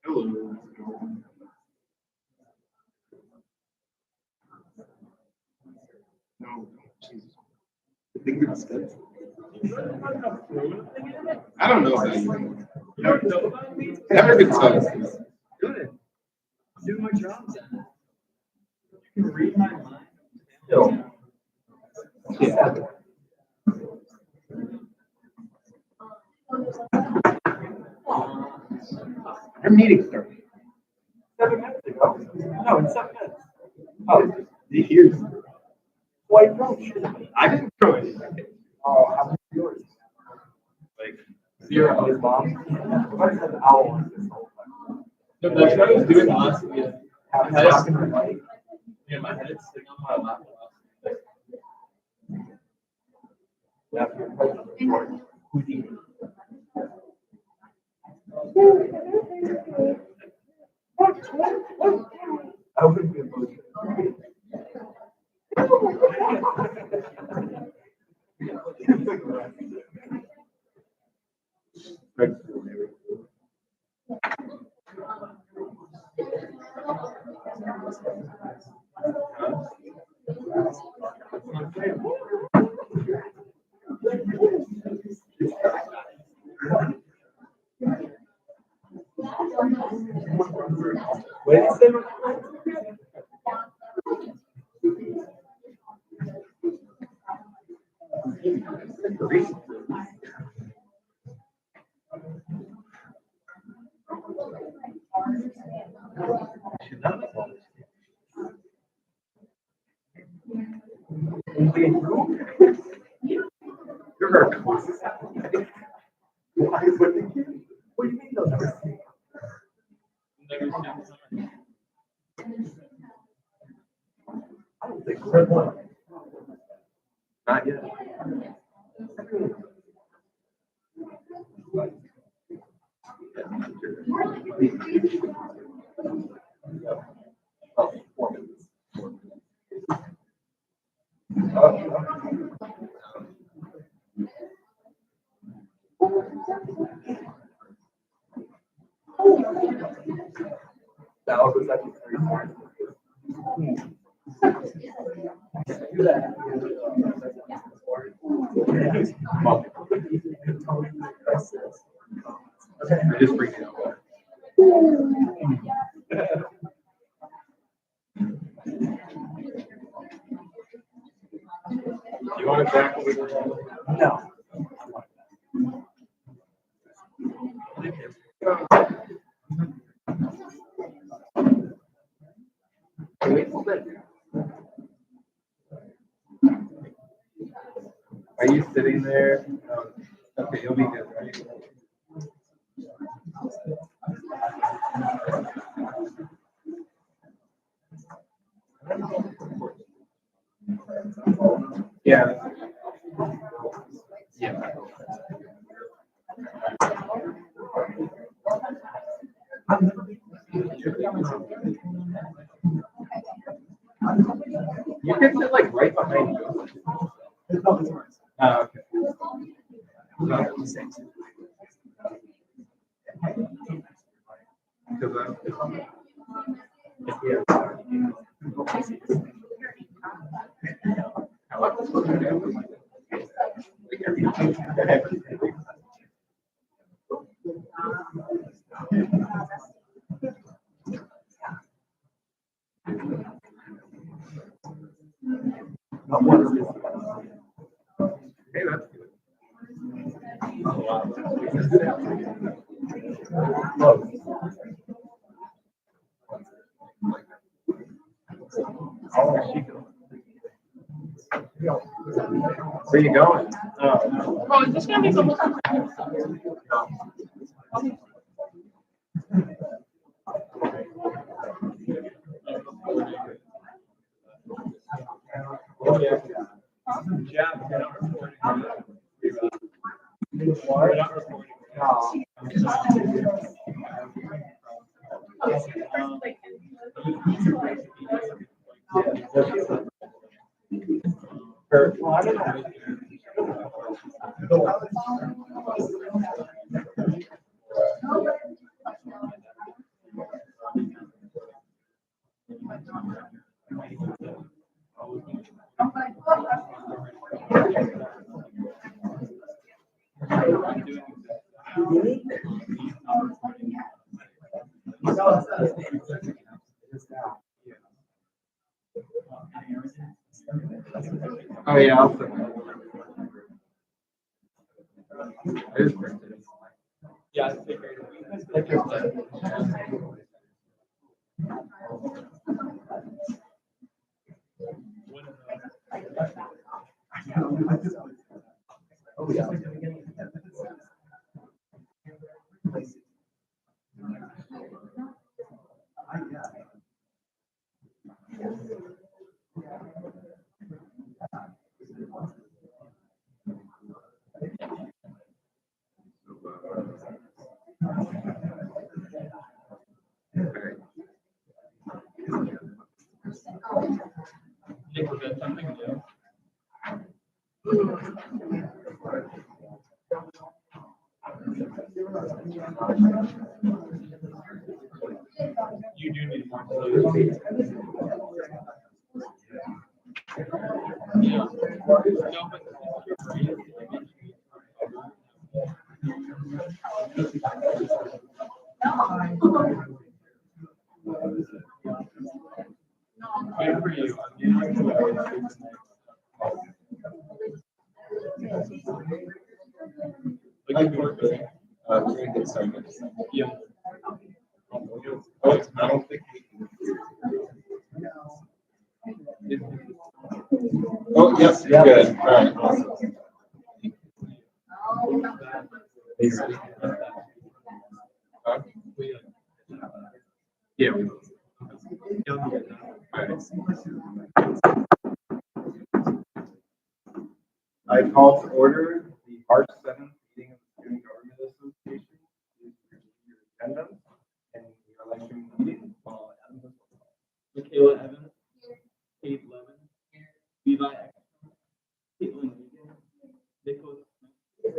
Hello. No, Jesus. I think it's good. I don't know about you. Never good times. Good. Do my job then. You can read my mind. Still. Yeah. Our meeting started. 7 minutes ago. No, in 7 minutes. Oh, here's. White roach. I didn't throw anything. Oh, how many yours? Like, 0. His mom. What is an owl? No, that's what I was doing last week. Have a talking to my Yeah, my head is sitting on my lap. I wouldn't be emotional. Wednesday. You're very close. Why is what you do? What do you mean they'll never see? I don't think so. Not yet. Oh, 4 minutes. That was actually very smart. Do that. Okay, I just freaked out. you want to tackle with No. Wait a little bit. Are you sitting there? Okay, you'll be good, right? Yeah. Yeah. You can sit like right behind you. Okay. Hey, that's good. Where you going? Oh, is this gonna be some? Yeah, we're not recording. We're not recording. Oh, yeah. I'll put that. I just printed it. Yeah, I figured. Oh, yeah. Think we're good, something new. You do need more clothes. Yeah. No, but you're right. Good for you. I'm getting to looking forward to it. We're gonna get started. Yeah. Oh, I don't think we can. Oh, yes, you're good. All right. Awesome. Huh? Yeah. we will. All right. I call to order the March 7th meeting of the Student Government Association. Please review your attendance and your election meeting. Michaela Evans. Kate Levin. Levi Ekstrom. Caitlin Egan. Nicholas Smith.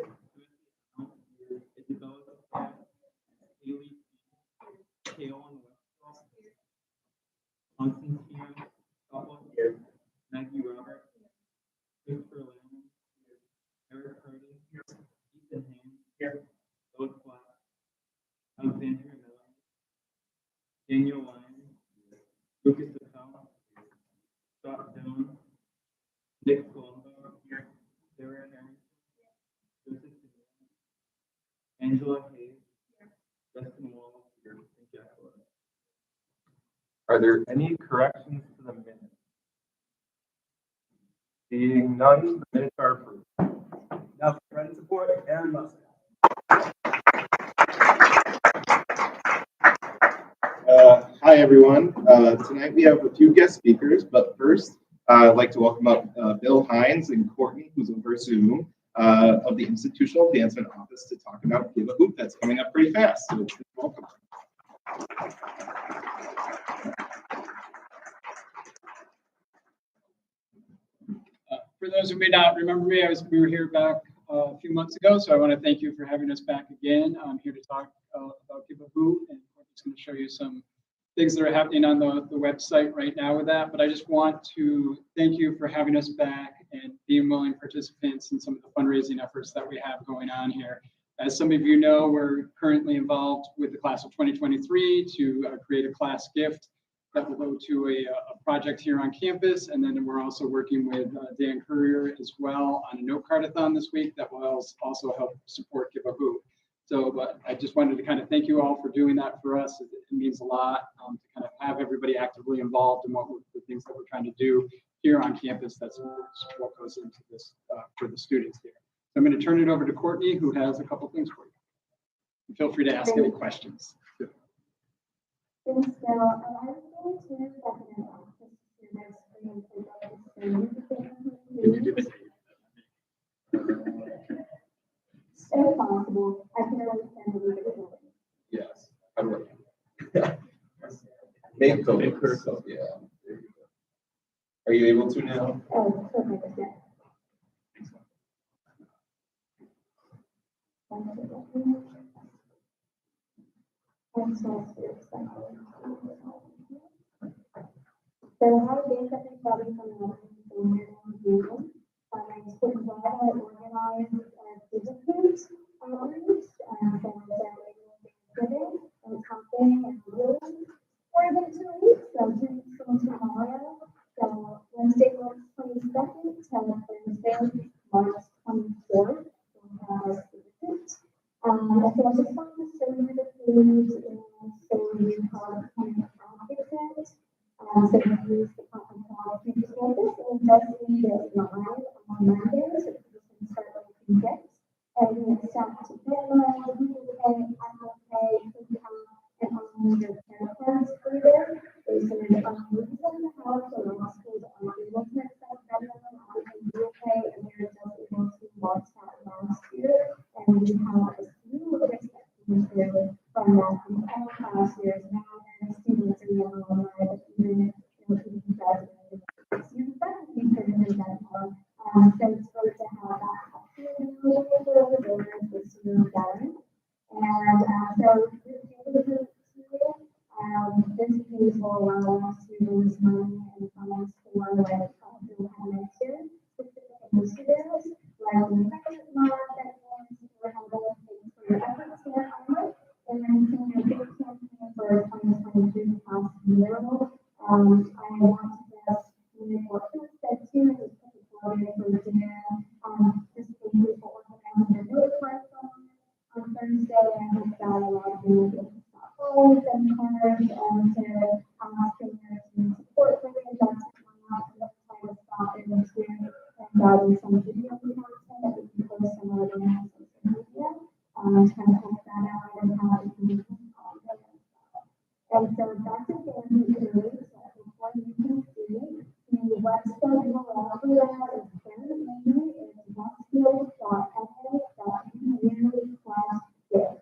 Isabella Sophia. Haley. Kaylin Westphal. Constantine Scotland. Maggie Roberts. Christopher Lamb. Eric Hardy. Ethan Haynes. Philip Black. Alexandria Miller. Daniel Lyons. Lucas Appel. Scott Dillon. Nick Colombo. Sarah Harrington. Joseph DeVille. Angela Hayes. Justin Wall. And Jack Lewis. Are there any corrections to the minutes? Seeing none, the minutes are approved. Now, friend support, Aaron Musk. Hi, everyone. Tonight we have a few guest speakers, but first, I'd like to welcome up Bill Hines and Courtney, who's over Zoom, of the Institutional Advancement Office to talk about Give a Hoop that's coming up pretty fast. So welcome. For for those who may not remember me, we were here back a few months ago, so I want to thank you for having us back again. I'm here to talk about Give a Hoot, and I'm just going to show you some things that are happening on the website right now with that. But I just want to thank you for having us back and being willing participants in some of the fundraising efforts that we have going on here. As some of you know, we're currently involved with the class of 2023 to create a class gift that will go to a project here on campus. And then we're also working with Dan Courier as well on a note cardathon this week that will also help support Give a Hoot. So, but I just wanted to kind of thank you all for doing that for us. It means a lot to kind of have everybody actively involved in the things that we're trying to do here on campus. That's what goes into this for the students here. So I'm going to turn it over to Courtney, who has a couple things for you. Feel free to ask any questions. Thanks, Bill. I was going to recommend access to this if possible. I can really send a little bit. Yes. How do I? Make codes. Yeah. There you go. Are you able to now? Oh, perfect. Yeah. So how days have been probably coming up in June. I was glad I organized visitors groups and Thanksgiving and camping and really more than 2 weeks. So 2 weeks from tomorrow. So Wednesday, March 22nd to Thursday, March 24th. We'll have our visitors. So I just wanted to show you the page and show you how to kind of practice it. So we use the Common Core campus, and just need it live on Monday, so you can start looking at and you accept Venmo, Google Pay, Apple Pay, PayPal, and all your credit cards through there. There's some reason in the house, so law schools are able to accept Venmo and Google Pay, and they're just able to launch that last year. And we have a few expectations from that from all past years now, and students are young online, even even graduated. Students that we certainly that one. So it's great to have that option available for the student gathering. And so this page will allow us to raise money and funds for like Bill had mentioned, specific initiatives like the friendship month that we're having for your efforts here on it, and then senior big campaign for 2022 past mural. I want to just what Phil said too, and just put the forward for Dan. Just thank you for organizing the note platform on Thursday. I hope that a lot of you will get phones and cards to ask seniors to support for the investment. We're not trying to stop it and grabbing some video content that we can post on our social media. Kind of help that out and have it be on there. And so that's a family page. What you can see, the website will offer that is very easy. It's westfield.fa.edu/gift.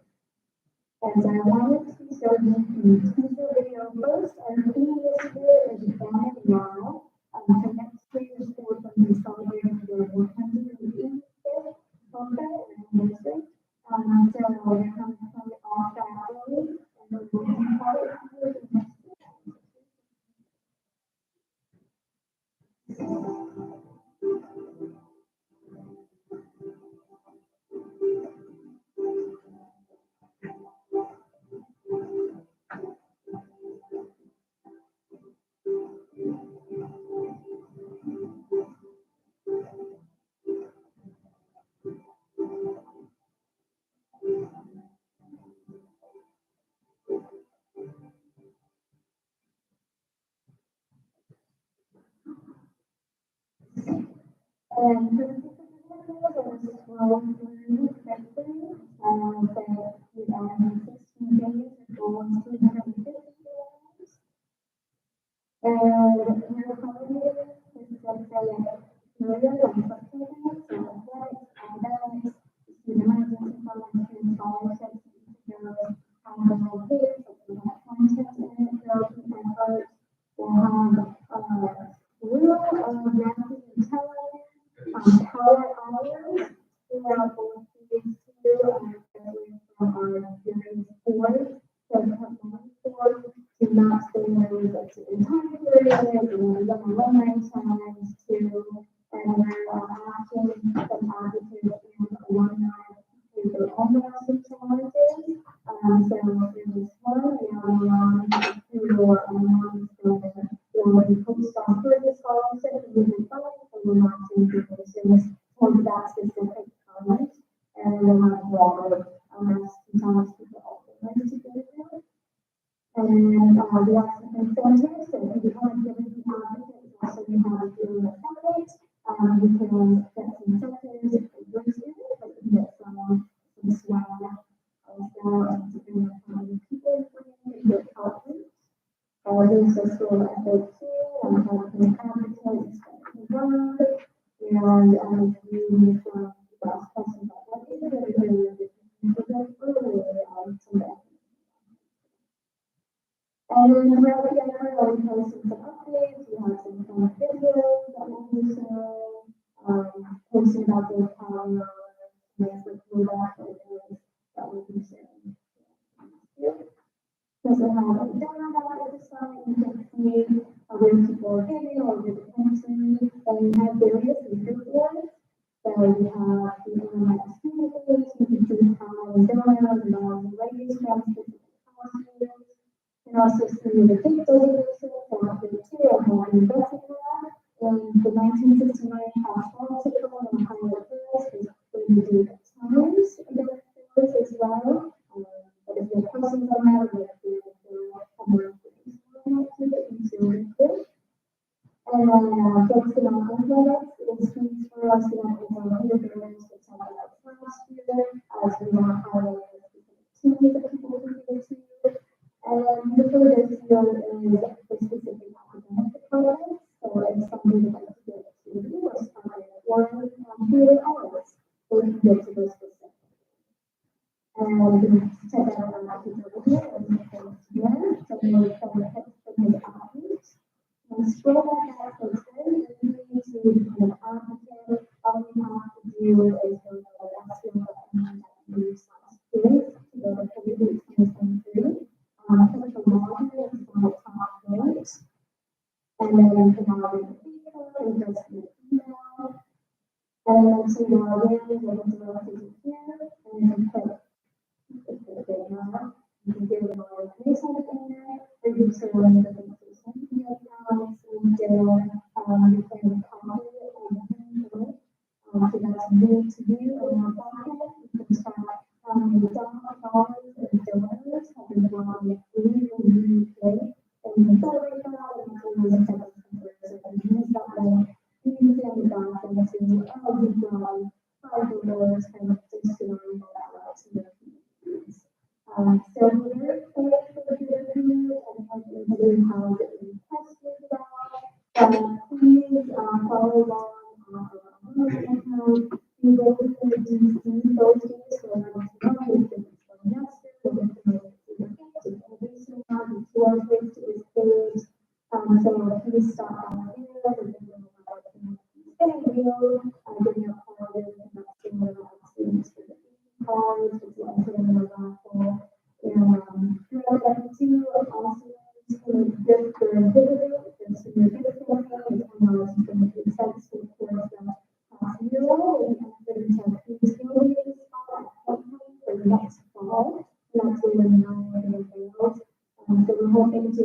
And I wanted to show you the teaser video first. Our theme this year is Banned Now. So next year, the school will be celebrating their 185th birthday anniversary. So we're coming from all faculty, and we're looking forward to it next year. And for the scroll through quickly, that we have 16 days of goals, 250 days. And we're probably this is like millions of supplements, so athletics, academics, student emergency programs, and scholarships, and kids, we have content in it, girls and efforts. We'll have Matthew and Kelly. times too, and we're asking some advocates and alumni to their own massive challenges. So there was one, we have who are alumni from we focused on further scholarship and movement funding, so we're not doing this towards that specific comment. And we'll have a lot of sometimes people also learn to do it. And we have some incentives, so if you want to give the advocates, also we have a few affiliates, we can get some incentives if they bring students, but we can get some swag also, and to bring up how many people bring in their conference. There's a school FAQ, how can advertise, and we from last question about what is it really and then throughout the year, I'll be posting some updates, we have some kind of videos that we'll be sharing, posting about the calendar, with Luda, that we'll be sharing. We also have a demo about the site, you can see where people are getting or where the country, and we have various research boards. So we have the internet student page, you can see how donors and raised from specific causes. And also see the date delineation for the two of our university lab. And the 1969 house article on Ohio Girls is going to do times against as well. But if you have questions on that, or if you have more information on that, you can do it. And then focusing on athletics, it speaks for us to have over 100 girls to tell about last year, as we want to highlight teams that people can go to. And the further field is the specific academic department, so if somebody would like to go to the English department or theater arts, they can go to those specific. And you can check out our page over here, and you can see there, so we can hit the athletes. And scroll back out closer, you need to kind of advocate. All you have to do is go to the SEO and use /quiz to go to February 2023. Click the login is on the top right. And then you can log in the code and just the email. And then to log in, you go to here, and you can click you can give them all information in there, or you can share them with the social media accounts, LinkedIn, you can copy it and link it. So that's new to you in your pocket. You can track how many dollars and donors have been brought in the UK, and you can celebrate that and do the type of comparison. And use that way, you can send it back into, oh, you've brought 5 donors, kind of just to know that to your communities. So we're very excited for the peer review and hopefully how it will test with that. Please follow along on our account. We will be in the DC those days, so I'm going to know from yesterday, we're going to know the innovation now, the tour page is page. So please stop by here, we're going to know about the video, getting a card, and that's similar to students for the cards, as well as in the raffle. And throughout that too, also good for video, there's some good campaign, and also some good sense for the past year, and then to please go to the spot for the next fall, and that's when we're not going to be else. So we're hoping to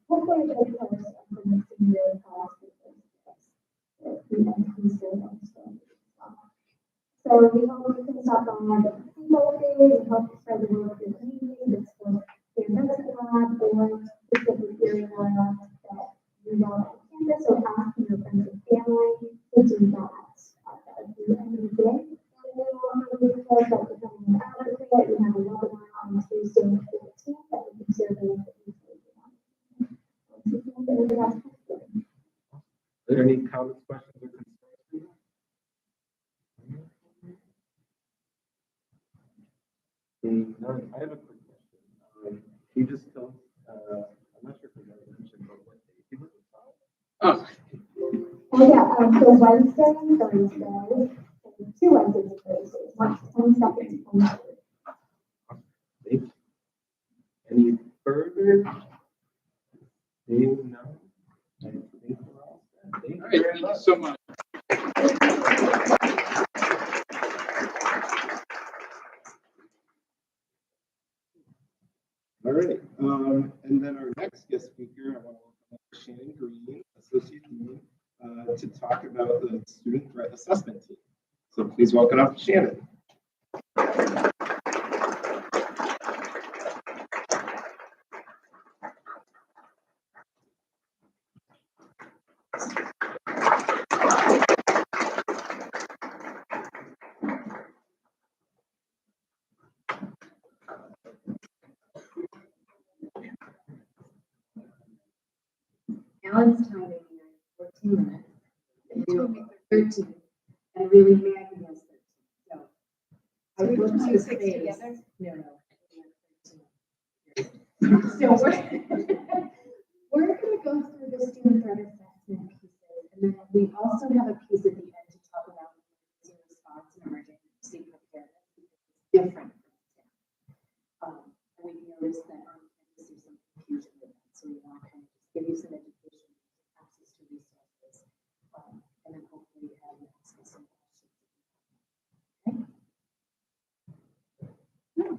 hopefully get a post from the senior class because we increase their understanding. So we hope we can stop on the people page and help spread the word of your community. That's for the investment lab or specific area that you want on campus, or asking your friends and family to do that at the end of the day. And then we'll have a report about becoming an advocate. We have a webinar on Tuesday the 14th that we can share the link that we Are there any comments, questions, or concerns? None. I have a quick question. Can you just tell us, I'm not sure if you guys mentioned, but what day you were Oh, so Wednesday, Thursday, and 2 Wednesdays and Thursdays, March 22nd to 23rd. Thank you. Any further? Seeing none? I think we're all set. Thank you. All right, thank you so much. All right, and then our next guest speaker, I want to welcome Shannon Green, Associate Dean, to talk about the Student Threat Assessment Team. So please welcome up Shannon. Alan's timing here, 14 minutes. And you told me 13, and really Maggie has 13. So I So we looked can to do the 6 space. together? No. So we're going to go through the student threat assessment pieces, and then we also have a piece at the end to talk about emergency response and emergency preparedness. It's different from STEM. We've noticed that on campus there's some confusion with that, so we want to kind of just give you some education, access to resources, and then hopefully have access to some questions. Okay? Hello.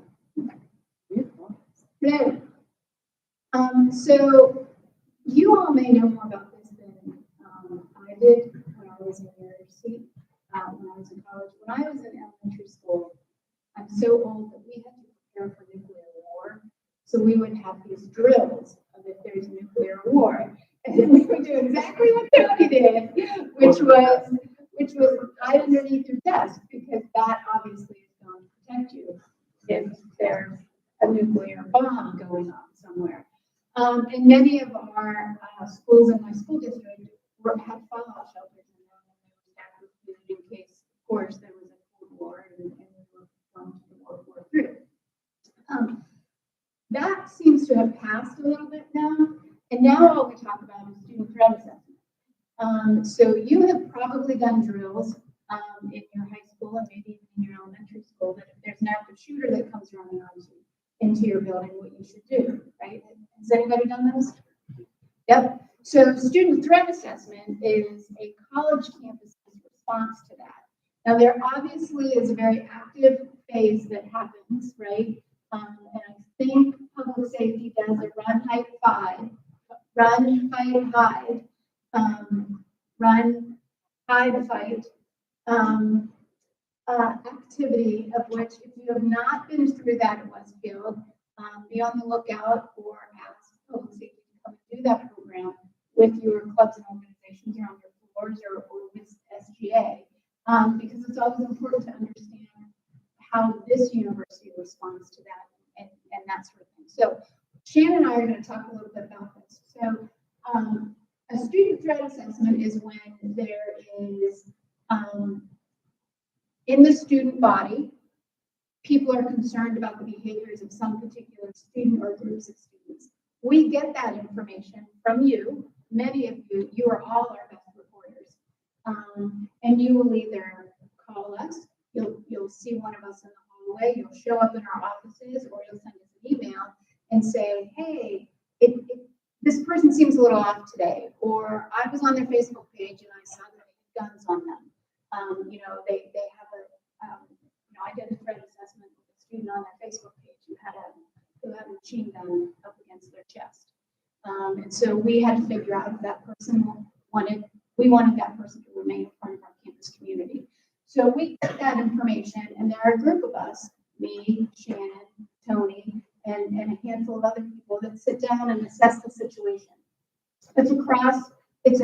So you all may know more about this than I did when I was in your seat, when I was in college. When I was in elementary school, I'm so old that we had to prepare for nuclear war. So we would have these drills of if there's nuclear war. And then we would do exactly what Tony did, which was hide underneath your desk, because that obviously is going to protect you if there's a nuclear bomb going on somewhere. And many of our schools in my school district had fallout shelters in them, and they were stacked with food in case, of course, there was a Cold War and we were going to the World War III. That seems to have passed a little bit now, and now all we talk about is student threat assessment. So you have probably done drills in your high school and maybe even in your elementary school, that if there's an active shooter that comes running into your building, what you should do, right? Has anybody done those? Yep. So student threat assessment is a college campus's response to that. Now, there obviously is a very active phase that happens, right? And I think public safety does a run, fight, hide, run, hide, fight activity, of which, if you have not been through that at Westfield, be on the lookout or ask public safety to come and do that program with your clubs and organizations or on your floors or with SGA, because it's always important to understand how this university responds to that and that sort of thing. So Shannon and I are going to talk a little bit about this. So a student threat assessment is when there is, in the student body, people are concerned about the behaviors of some particular student or groups of students. We get that information from you. Many of you, you are all our best reporters. And you will either call us, you'll see one of us in the hallway, you'll show up in our offices, or you'll send us an email and say, hey, this person seems a little off today, or I was on their Facebook page and I saw that they had guns on them. They have I did a threat assessment with a student on their Facebook page who had a machine gun up against their chest. And so we had to figure out if that person we wanted that person to remain a part of our campus community. So we get that information, and there are a group of us, me, Shannon, Tony, and a handful of other people that sit down and assess the situation. It's a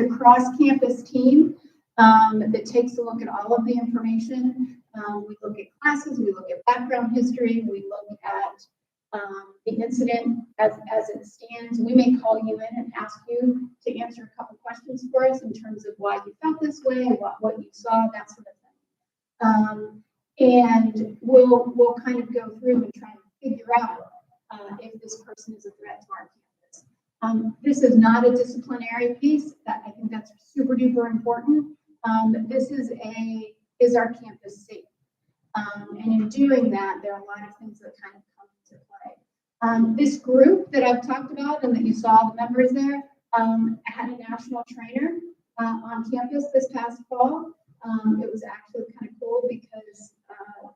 cross-campus team that takes a look at all of the information. We look at classes, we look at background history, we look at the incident as it stands. We may call you in and ask you to answer a couple questions for us in terms of why you felt this way, what you saw, that sort of thing. And we'll kind of go through and try and figure out if this person is a threat to our campus. This is not a disciplinary piece. I think that's super duper important. This is our campus safe? And in doing that, there are a lot of things that kind of come into play. This group that I've talked about and that you saw the members there had a national trainer on campus this past fall. It was actually kind of cool because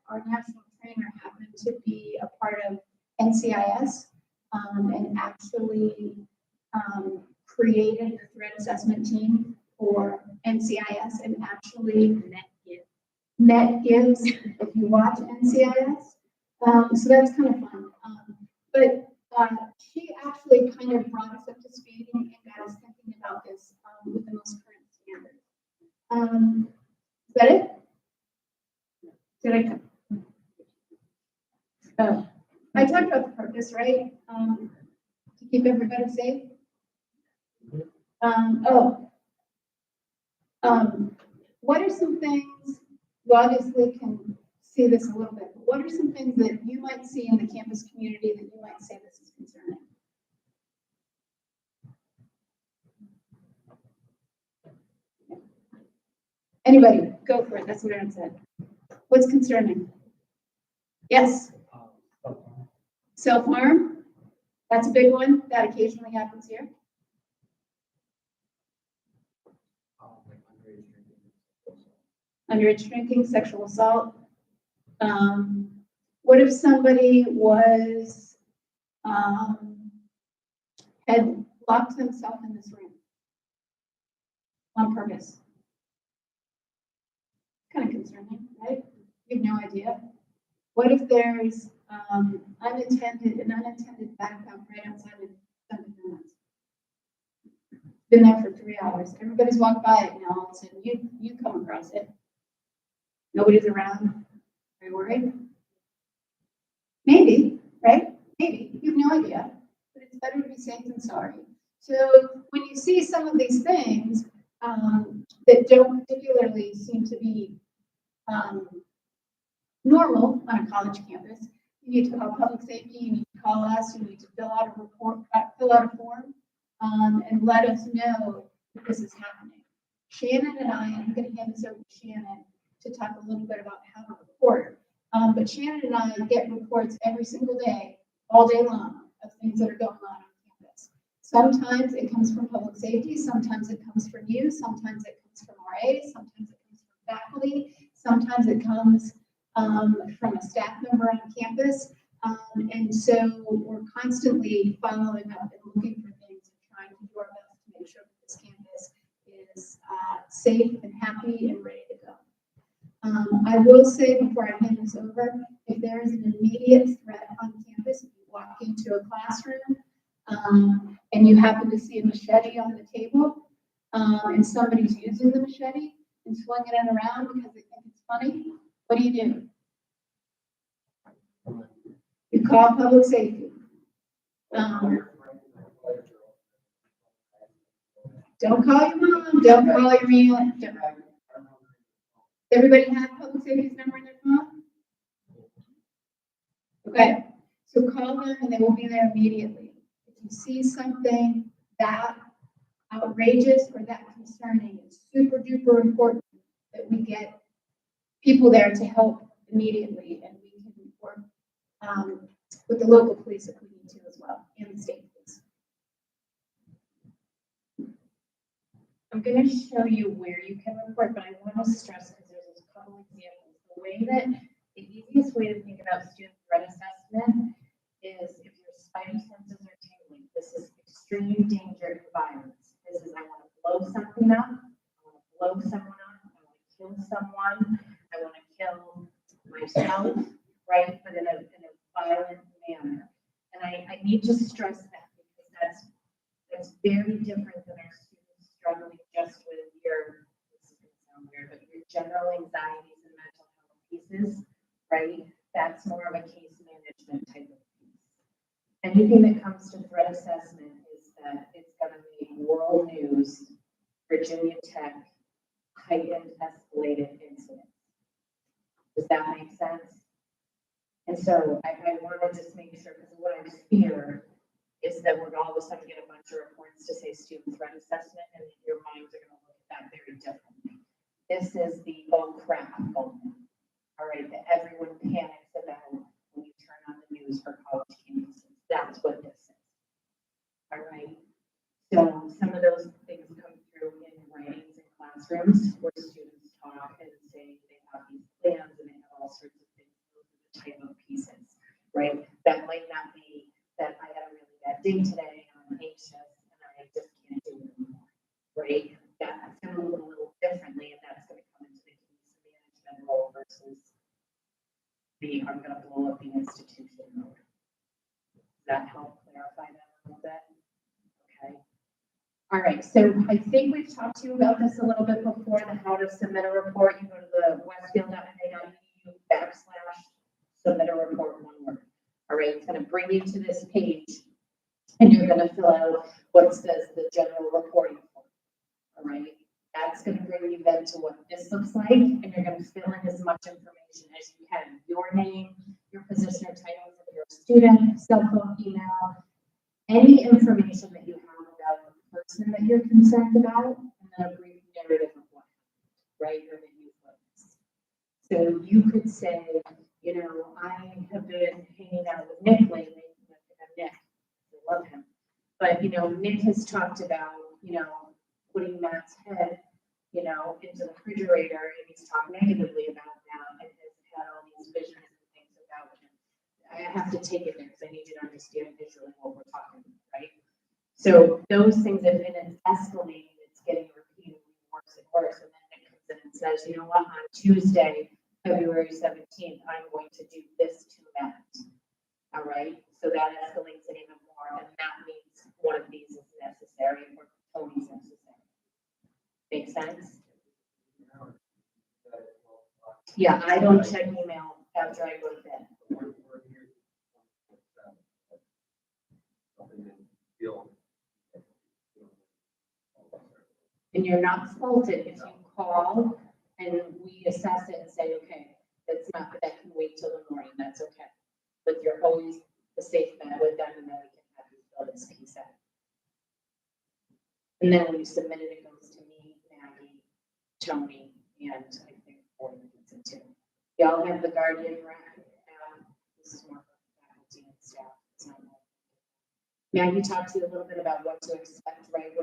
our national trainer happened to be a part of NCIS and actually created the threat assessment team for NCIS and actually net gives if you watch NCIS. So that's kind of fun. But she actually kind of brought us up to speed and got us thinking about this with the most current standards. Is that it? Did I? Oh, I talked about the purpose, right? To keep everybody safe. What are some things, you obviously can see this a little bit, but what are some things that you might see in the campus community that you might say this is concerning? Anybody, go for it, that's what Aaron said. What's concerning? Yes, self-harm, that's a big one, that occasionally happens here. Underage drinking, sexual assault. What if somebody was, had locked himself in this room on purpose? Kind of concerning, right? You have no idea. What if there's an unintended backup right outside of Dunkin' Donuts? Been there for 3 hours. Everybody's walked by it now. All of a sudden, you come across it. Nobody's around. Are you worried? Maybe, right? Maybe. You have no idea. But it's better to be safe than sorry. So when you see some of these things that don't particularly seem to be normal on a college campus, you need to call public safety, you need to call us, you need to fill out a report, fill out a form, and let us know that this is happening. Shannon and I'm going to hand this over to Shannon to talk a little bit about how to report. But Shannon and I get reports every single day, all day long, of things that are going on campus. Sometimes it comes from public safety, sometimes it comes from you, sometimes it comes from RAs, sometimes it comes from faculty, sometimes it comes from a staff member on campus. And so we're constantly following up and looking for things and trying to do our best to make sure that this campus is safe and happy and ready to go. I will say before I hand this over, if there is an immediate threat on campus, if you walk into a classroom and you happen to see a machete on the table and somebody's using the machete and swinging it around because they think it's funny, what do? You call public safety. Don't call your mom, don't call your aunt. Everybody have public safety's number in their phone? Okay, so call them and they will be there immediately. If you see something that outrageous or that concerning, it's super duper important that we get people there to help immediately, and we can work with the local police if we need to as well, and the state police. I'm going to show you where you can report, but I want to stress, because there's a couple examples. The easiest way to think about student threat assessment is if your spidey senses are tingling. This is extreme danger and violence. This is, I want to blow something up, I want to blow someone up, I want to kill someone, I want to kill myself, right? But in a violent manner. And I need to stress that, because that's very different than our students struggling just with your, this is going to sound weird, but your general anxieties and mental health pieces, right? That's more of a case management type of piece. Anything that comes to threat assessment is that it's going to be world news, Virginia Tech, heightened escalated incidents. Does that make sense? And so I want to just make sure, because what I fear is that we're all of a sudden get a bunch of reports to say student threat assessment, and your minds are going to look at that very differently. This is the oh crap moment, all right, that everyone panics about when you turn on the news for college campuses. That's what this is, all right? So some of those things come through in writings classrooms where students talk and say they have these plans and they have all sorts of things, those are the type of pieces, right? That might not be that I had a really bad day today, I'm anxious, and I just can't do it anymore, right? That's gonna look a little differently, and that's gonna come into the case management role versus the, I'm gonna blow up the institution mode. Does that help clarify that a little bit? Okay. All right, so I think we've talked to you about this a little bit before, the how to submit a report. You go to the westfield.ma.edu/submit a report, one word. All right, it's gonna bring you to this page, and you're gonna fill out what says the general reporting form. All right, that's gonna bring you then to what this looks like, and you're gonna fill in as much information as you can. Your name, your position or title of your student, cell phone, email, any information that you have about the person that you're concerned about, and then a brief narrative of what happened, right, or that you've witnessed. So you could say, you know, I have been hanging out with Nick lately, Nick, I love him. But, you know, Nick has talked about, you know, putting Matt's head, you know, into the refrigerator, and he's talked negatively about that, and has had all these visions and things about him. I have to take it there, because I need you to understand visually what we're talking about, right? So those things, and it's escalating, it's getting repeated worse and worse, and then Nick comes in and says, you know what, on Tuesday, February 17th, I'm going to do this to Matt. All right, so that escalates it even more, and that means one of these is necessary, or Tony's necessary. Make sense? Yeah, I don't check email after I go to bed. And you're not faulted if you call and we assess it and say, okay, that's not, that can wait till the morning, that's okay. But you're always a safe bet with them, and then we can have you fill this piece out. And then when you submit it, it goes to me, Maggie, Tony, and I think Gordon gets it too. Y'all have the Guardian rack. This is more for faculty and staff. It's not more. Maggie talked to you a little bit about what to expect, right?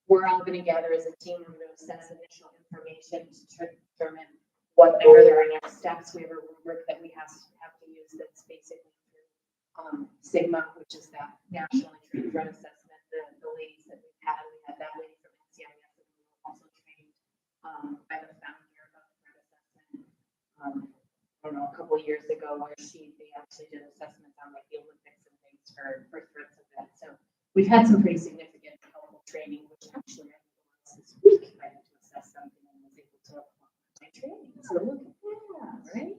We're all going to gather as a team. We're going to assess initial information to determine what are our next steps. We have a rubric that we have to use that's basically Sigma, which is that nationally trained threat assessment. The ladies that we had that lady from NCIS that we were also trained by the founder of the threat assessment. I don't know, a couple of years ago, where they actually did assessments on like the Olympics and things for threats of that. So we've had some pretty significant helpful training, which actually I think this week I had to assess something and was able to apply my training. So look at that, right?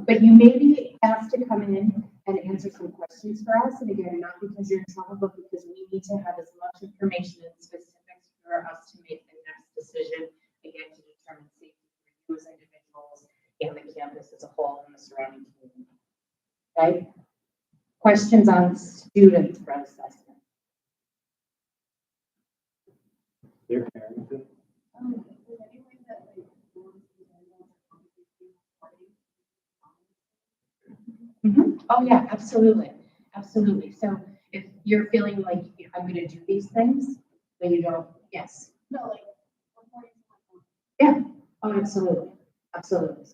But you may be asked to come in and answer some questions for us. And again, not because you're in trouble, but because we need to have as much information and specifics for us to make the next decision, again, to determine safety for you as individuals and the campus as a whole and the surrounding community. Okay? Questions on student threat assessment? There, Harrington. Oh, yeah, absolutely. Absolutely. So if you're feeling like I'm going to do these things, but you don't, yes. No, like, Yeah. Oh, absolutely. Absolutely.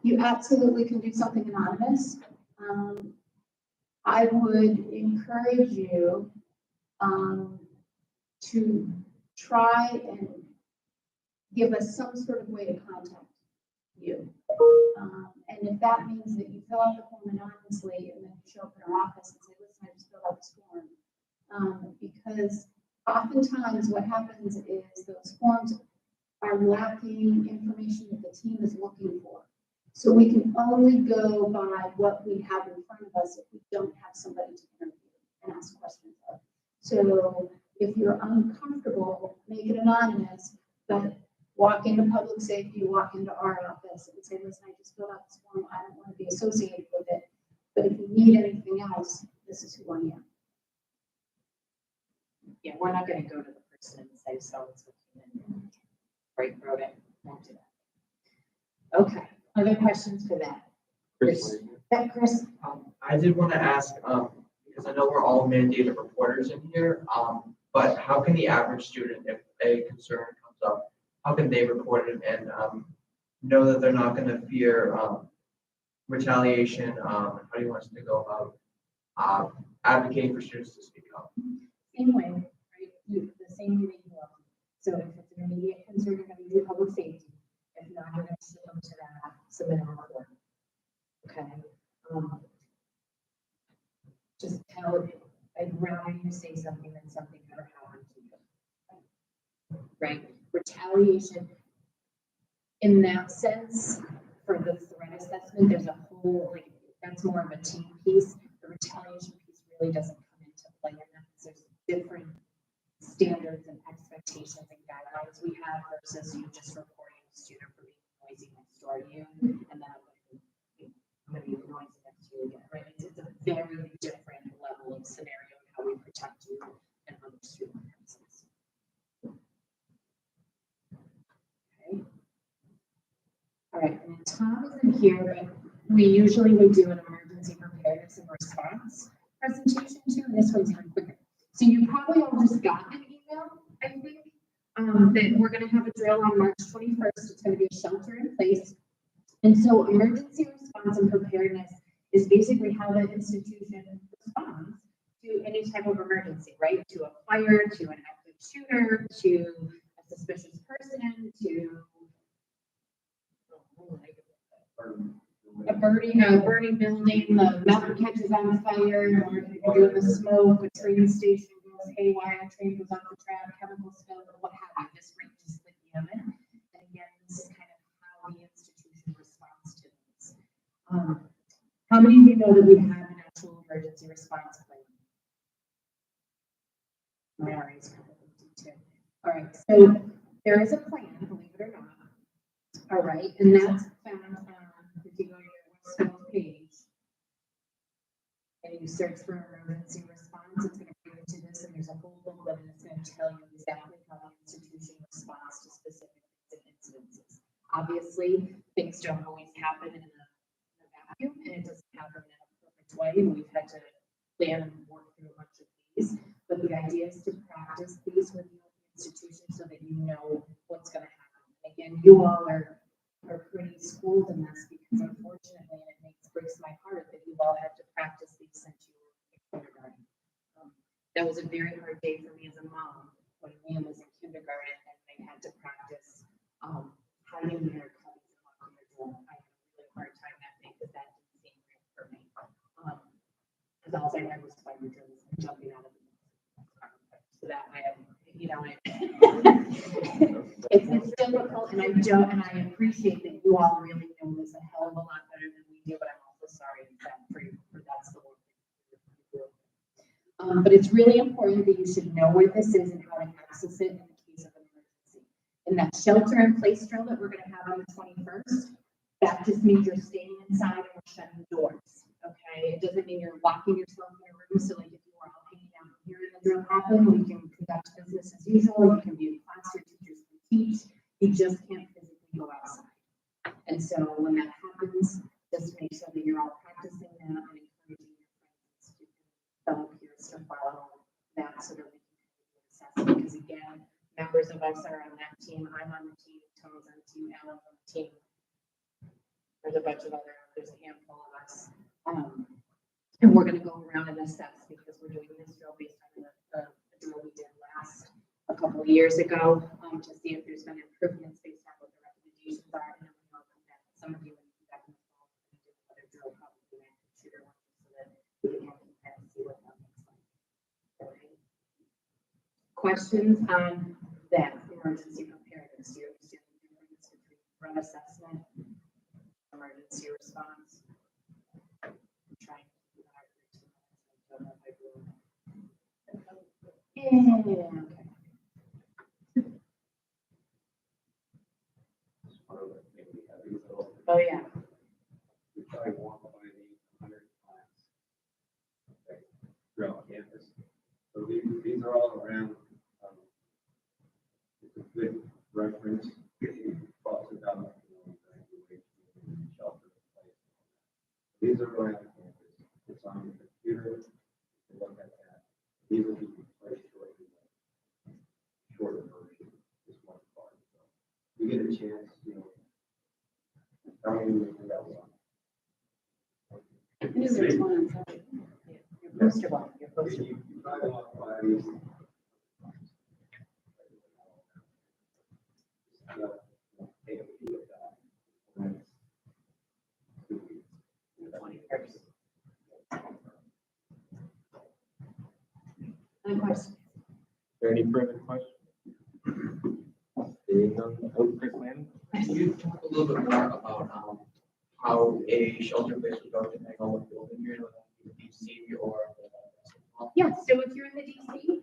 You absolutely can do something anonymous. I would encourage you to try and give us some sort of way to contact you. And if that means that you fill out the form anonymously and then you show up in our office and say, listen, I just filled out this form. Because oftentimes what happens is those forms are lacking information that the team is looking for. So we can only go by what we have in front of us if we don't have somebody to interview and ask questions of. So if you're uncomfortable, make it anonymous, but walk into public safety, walk into our office and say, listen, I just filled out this form. I don't want to be associated with it. But if you need anything else, this is who I am. Yeah, we're not going to go to the person and say, so it's right, wrote it. Won't do that. Okay. Other questions for that? Chris. Chris? I did want to ask, because I know we're all mandated reporters in here, but how can the average student, a concern comes up, how can they report it and know that they're not going to fear retaliation? How do you want us to go about advocating for students to speak up? Same way, right? The same way that you are. So if it's an immediate concern, you're gonna do public safety. If not, you're gonna sit them to that, submit a report. Okay? Just tell it, I'd rather you say something than something better happen to you. Right? Retaliation, in that sense, for the threat assessment, there's a whole, like, that's more of a team piece. The retaliation piece really doesn't come into play in that, because there's different standards and expectations and guidelines we have versus you just reporting a student for being noisy next door to you, and then I'm gonna be noisy next to you again, right? It's a very different level of scenario of how we protect you and other student members. Okay. All right, and Tom isn't here, but we usually would do an emergency preparedness and response presentation too, and this one's even quicker. So you probably all just got an email, I think, that we're gonna have a drill on March 21st. It's gonna be a shelter in place. And so emergency response and preparedness is basically how the institution responds to any type of emergency, right? To a fire, to an active shooter, to a suspicious person, to a burning building, the mountain catches on fire, or you're doing the smoke, a train station goes haywire, a train goes off the track, chemical spill, or what have you. This ranges the gamut. And again, this is kind of how the institution responds to this. How many of you know that we have an actual emergency response plan? My RAs probably do too. All right, so there is a plan, believe it or not. All right, and that's found on, if you go to your Westfield page and you search for emergency response, it's going to bring you to this, and there's a whole booklet, and it's going to tell you exactly how the institution responds to specific incidences. Obviously, things don't always happen in a vacuum, and it doesn't happen in a perfect way, and we've had to plan and work through a bunch of these. But the idea is to practice these with your institution so that you know what's going to happen. Again, you all are pretty schooled in this, because unfortunately, and it breaks my heart that you've all had to practice these since you were in kindergarten. That was a very hard day for me as a mom when Liam was in kindergarten and they had to practice hiding in their cubbies and locking their door. I had a really hard time that day because that didn't seem real for me. Because all I had was fire drills and jumping out of the so that I have, you know, it's difficult, and I appreciate that you all really know this a hell of a lot better than we do, but I'm also sorry that that's the work that you do. But it's really important that you should know where this is and how to access it in the case of an emergency. In that shelter in place drill that we're going to have on the 21st, that just means you're staying inside and we're shutting doors. Okay, it doesn't mean you're locking yourself in a room. So like if you are all hanging out here in the drill happen, we can conduct business as usual. You can be in class, your teachers can teach. You just can't physically go outside. And so when that happens, just make sure that you're all practicing that and encouraging your friends to fellow peers to follow that so that we can assess it. Because again, members of us are on that team. I'm on the team. Tom's on the team. Alan's on the team. There's a bunch of there's a handful of us. And we're going to go around and assess, because we're doing this drill based on the drill we did a couple of years ago, to see if there's been improvements based on what the recommendations are. And then we'll come back. Some of you will be back in the fall and do another drill, probably an shooter one, so that we can compare and see what that looks like. Okay. Questions on that emergency preparedness? Do you understand the difference between threat assessment, emergency response? Trying to oh yeah. We try to walk by the 100 plants throughout campus. So these are all around. It's a good reference. Talks about graduation, shelter in place. These are around campus. It's on the computer. You can look at that. These will be placed shortly. Shorter version. we get a chance, tell me when that was. There's one inside. Your poster one, your poster. You try to walk by these. Take a peek at that. And it's- 21st. Any questions? Are there any further questions? Seeing none, oh, Chris Lanning? Can you talk a little bit more about how a shelter place would go depending on what building you're in, whether it be DC or Yeah, so if you're in the DC,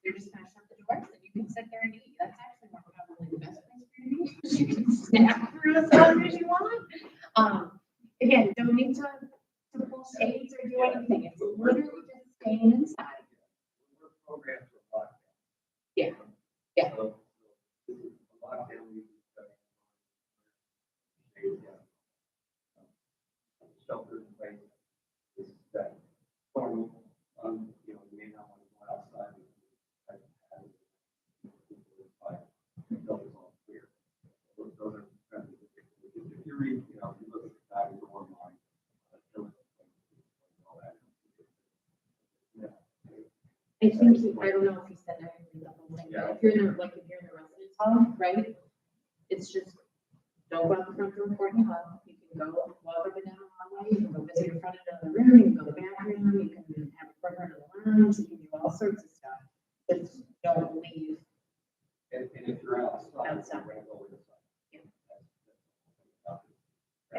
you're just gonna shut the doors and you can sit there and eat. That's actually more probably the best place for you to eat. 'Cause you can snack for as long as you want. Again, don't need to pull shades or do anything. It's literally just staying inside. We're programmed for lockdown. Yeah, yeah. So, this is a lockdown, we can shelter in place is that formal, you may not want to go outside. Until it's all clear. Those are kind of, if you read, if you look at the back of the one line. All that. Yeah. I think, I don't know if he said that in the whole thing, but if you're in the, like, if you're in the residence hall, right? It's just, don't go out the front door, Courtney Hall, you can go walk up and down the hallway, you can go visit your front end of the room, you can go to the bathroom, you can have a program in the lounge, you can do all sorts of stuff. Just don't leave. And if you're outside. Outside. you're gonna go inside. Yeah.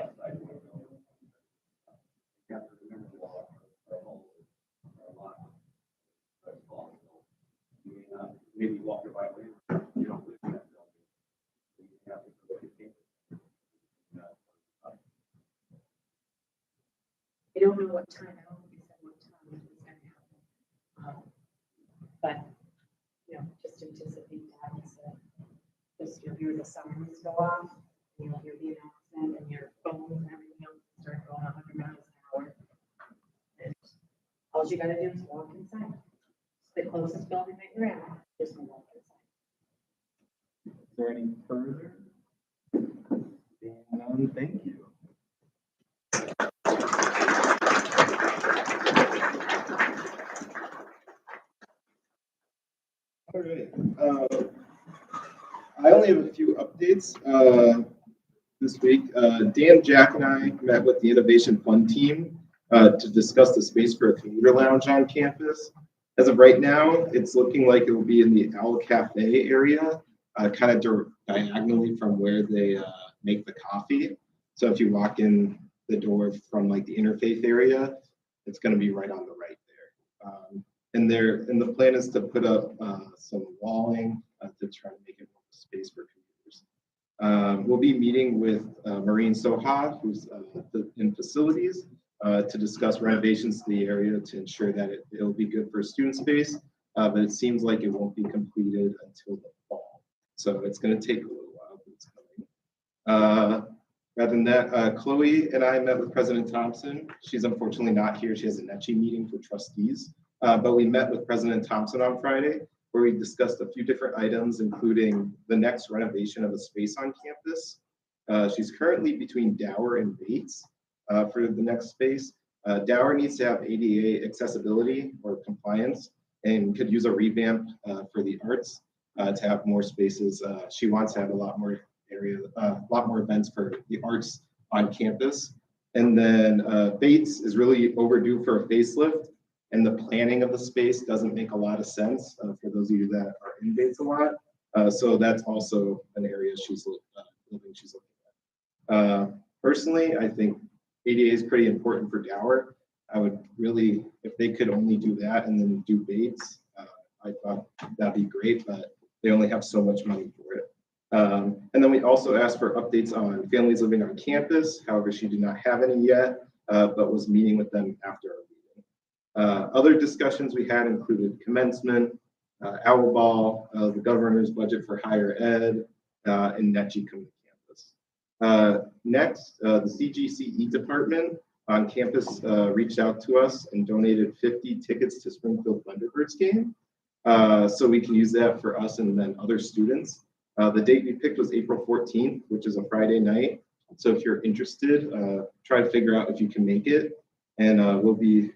Outside, you wanna go. You have to remember the law, our homes are locked. That's all. You may not, maybe walk your bike later, you don't live in that building. You have to go to the I don't know what time, I don't think he said what time it was gonna happen. But, just anticipate that, so, just you'll hear the sirens go off, and you'll hear the announcement, and your phones and everything else start going 100 miles an hour. And all you gotta do is walk inside. It's the closest building that you're at, just walk inside. Is there any further? Seeing none, thank you. All right. I only have a few updates this week. Dan, Jack, and I met with the Innovation Fund team to discuss the space for a commuter lounge on campus. As of right now, it's looking like it will be in the Owl Cafe area, kind of diagonally from where they make the coffee. So if you walk in the door from like the interfaith area, it's going to be right on the right there. And the plan is to put up some walling to try to make it more space for commuters. We'll be meeting with Maureen Soha, who's in facilities, to discuss renovations to the area to ensure that it'll be good for student space, but it seems like it won't be completed until the fall. So it's going to take a little while, but it's coming. Rather than that, Chloe and I met with President Thompson. She's unfortunately not here. She has a NECHI meeting for trustees. But we met with President Thompson on Friday, where we discussed a few different items, including the next renovation of a space on campus. She's currently between Dower and Bates for the next space. Dower needs to have ADA accessibility or compliance and could use a revamp for the arts to have more spaces. She wants to have a lot more events for the arts on campus. And then Bates is really overdue for a facelift, and the planning of the space doesn't make a lot of sense for those of you that are in Bates a lot. So that's also an area she's looking at. Personally, I think ADA is pretty important for Dower. I would really, if they could only do that and then do Bates, I thought that'd be great, but they only have so much money for it. And then we also asked for updates on families living on campus. However, she did not have any yet, but was meeting with them after our meeting. Other discussions we had included commencement, Owl Ball, the governor's budget for higher ed, and NECHI coming to campus. Next, the CGCE department on campus reached out to us and donated 50 tickets to Springfield Thunderbirds game. So we can use that for us and then other students. The date we picked was April 14th, which is a Friday night. So if you're interested, try to figure out if you can make it. And we'll be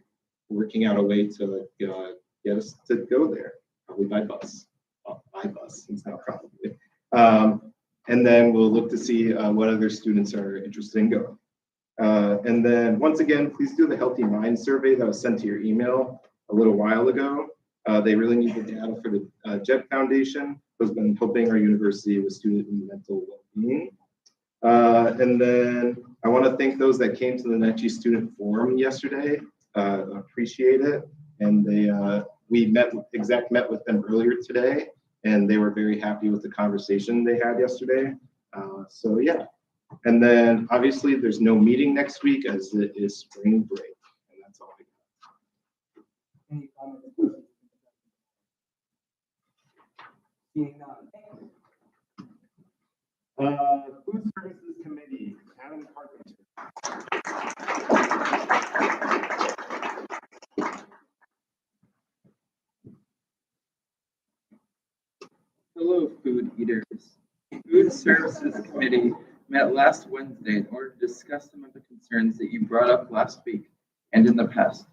working out a way to get us to go there, probably by bus. By bus, it's not probably. And then we'll look to see what other students are interested in going. And then once again, please do the Healthy Mind survey that was sent to your email a little while ago. They really need the data for the JET Foundation, who's been helping our university with student and mental well-being. And then I want to thank those that came to the NETG Student Forum yesterday. Appreciate it. And we met with them earlier today, and they were very happy with the conversation they had yesterday. So yeah. And then obviously there's no meeting next week as it is spring break, and that's all I got. Any comments? Seeing none. Food Services Committee, Adam Carpenter. Hello, food eaters. Food Services Committee met last Wednesday in order to discuss some of the concerns that you brought up last week and in the past.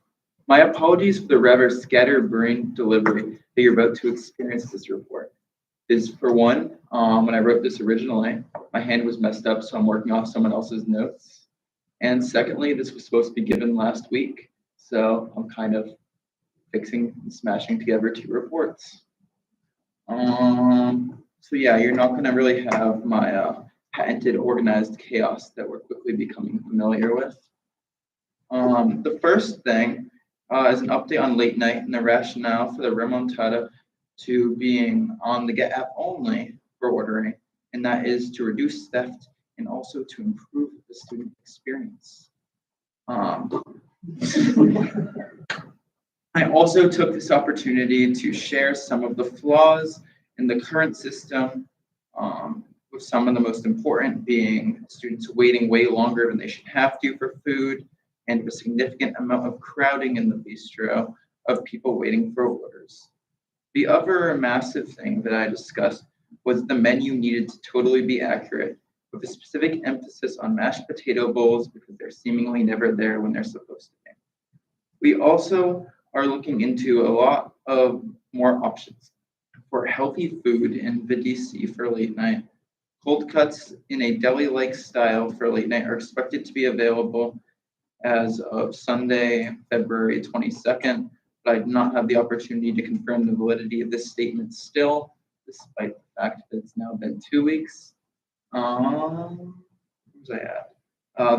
My apologies for the rather scatterbrained delivery that you're about to experience this report. Is for one, when I wrote this originally, my hand was messed up, so I'm working off someone else's notes. And secondly, this was supposed to be given last week, so I'm kind of fixing and smashing together two reports. So yeah, you're not gonna really have my patented organized chaos that we're quickly becoming familiar with. The first thing is an update on late night and the rationale for the remontada to being on the Get app only for ordering, and that is to reduce theft and also to improve the student experience. I also took this opportunity to share some of the flaws in the current system, with some of the most important being students waiting way longer than they should have to for food, and a significant amount of crowding in the bistro of people waiting for orders. The other massive thing that I discussed was the menu needed to totally be accurate, with a specific emphasis on mashed potato bowls because they're seemingly never there when they're supposed to be. We also are looking into a lot of more options for healthy food in the DC for late night. Cold cuts in a deli-like style for late night are expected to be available as of Sunday, February 22nd. But I do not have the opportunity to confirm the validity of this statement still, despite the fact that it's now been 2 weeks. Where was I at?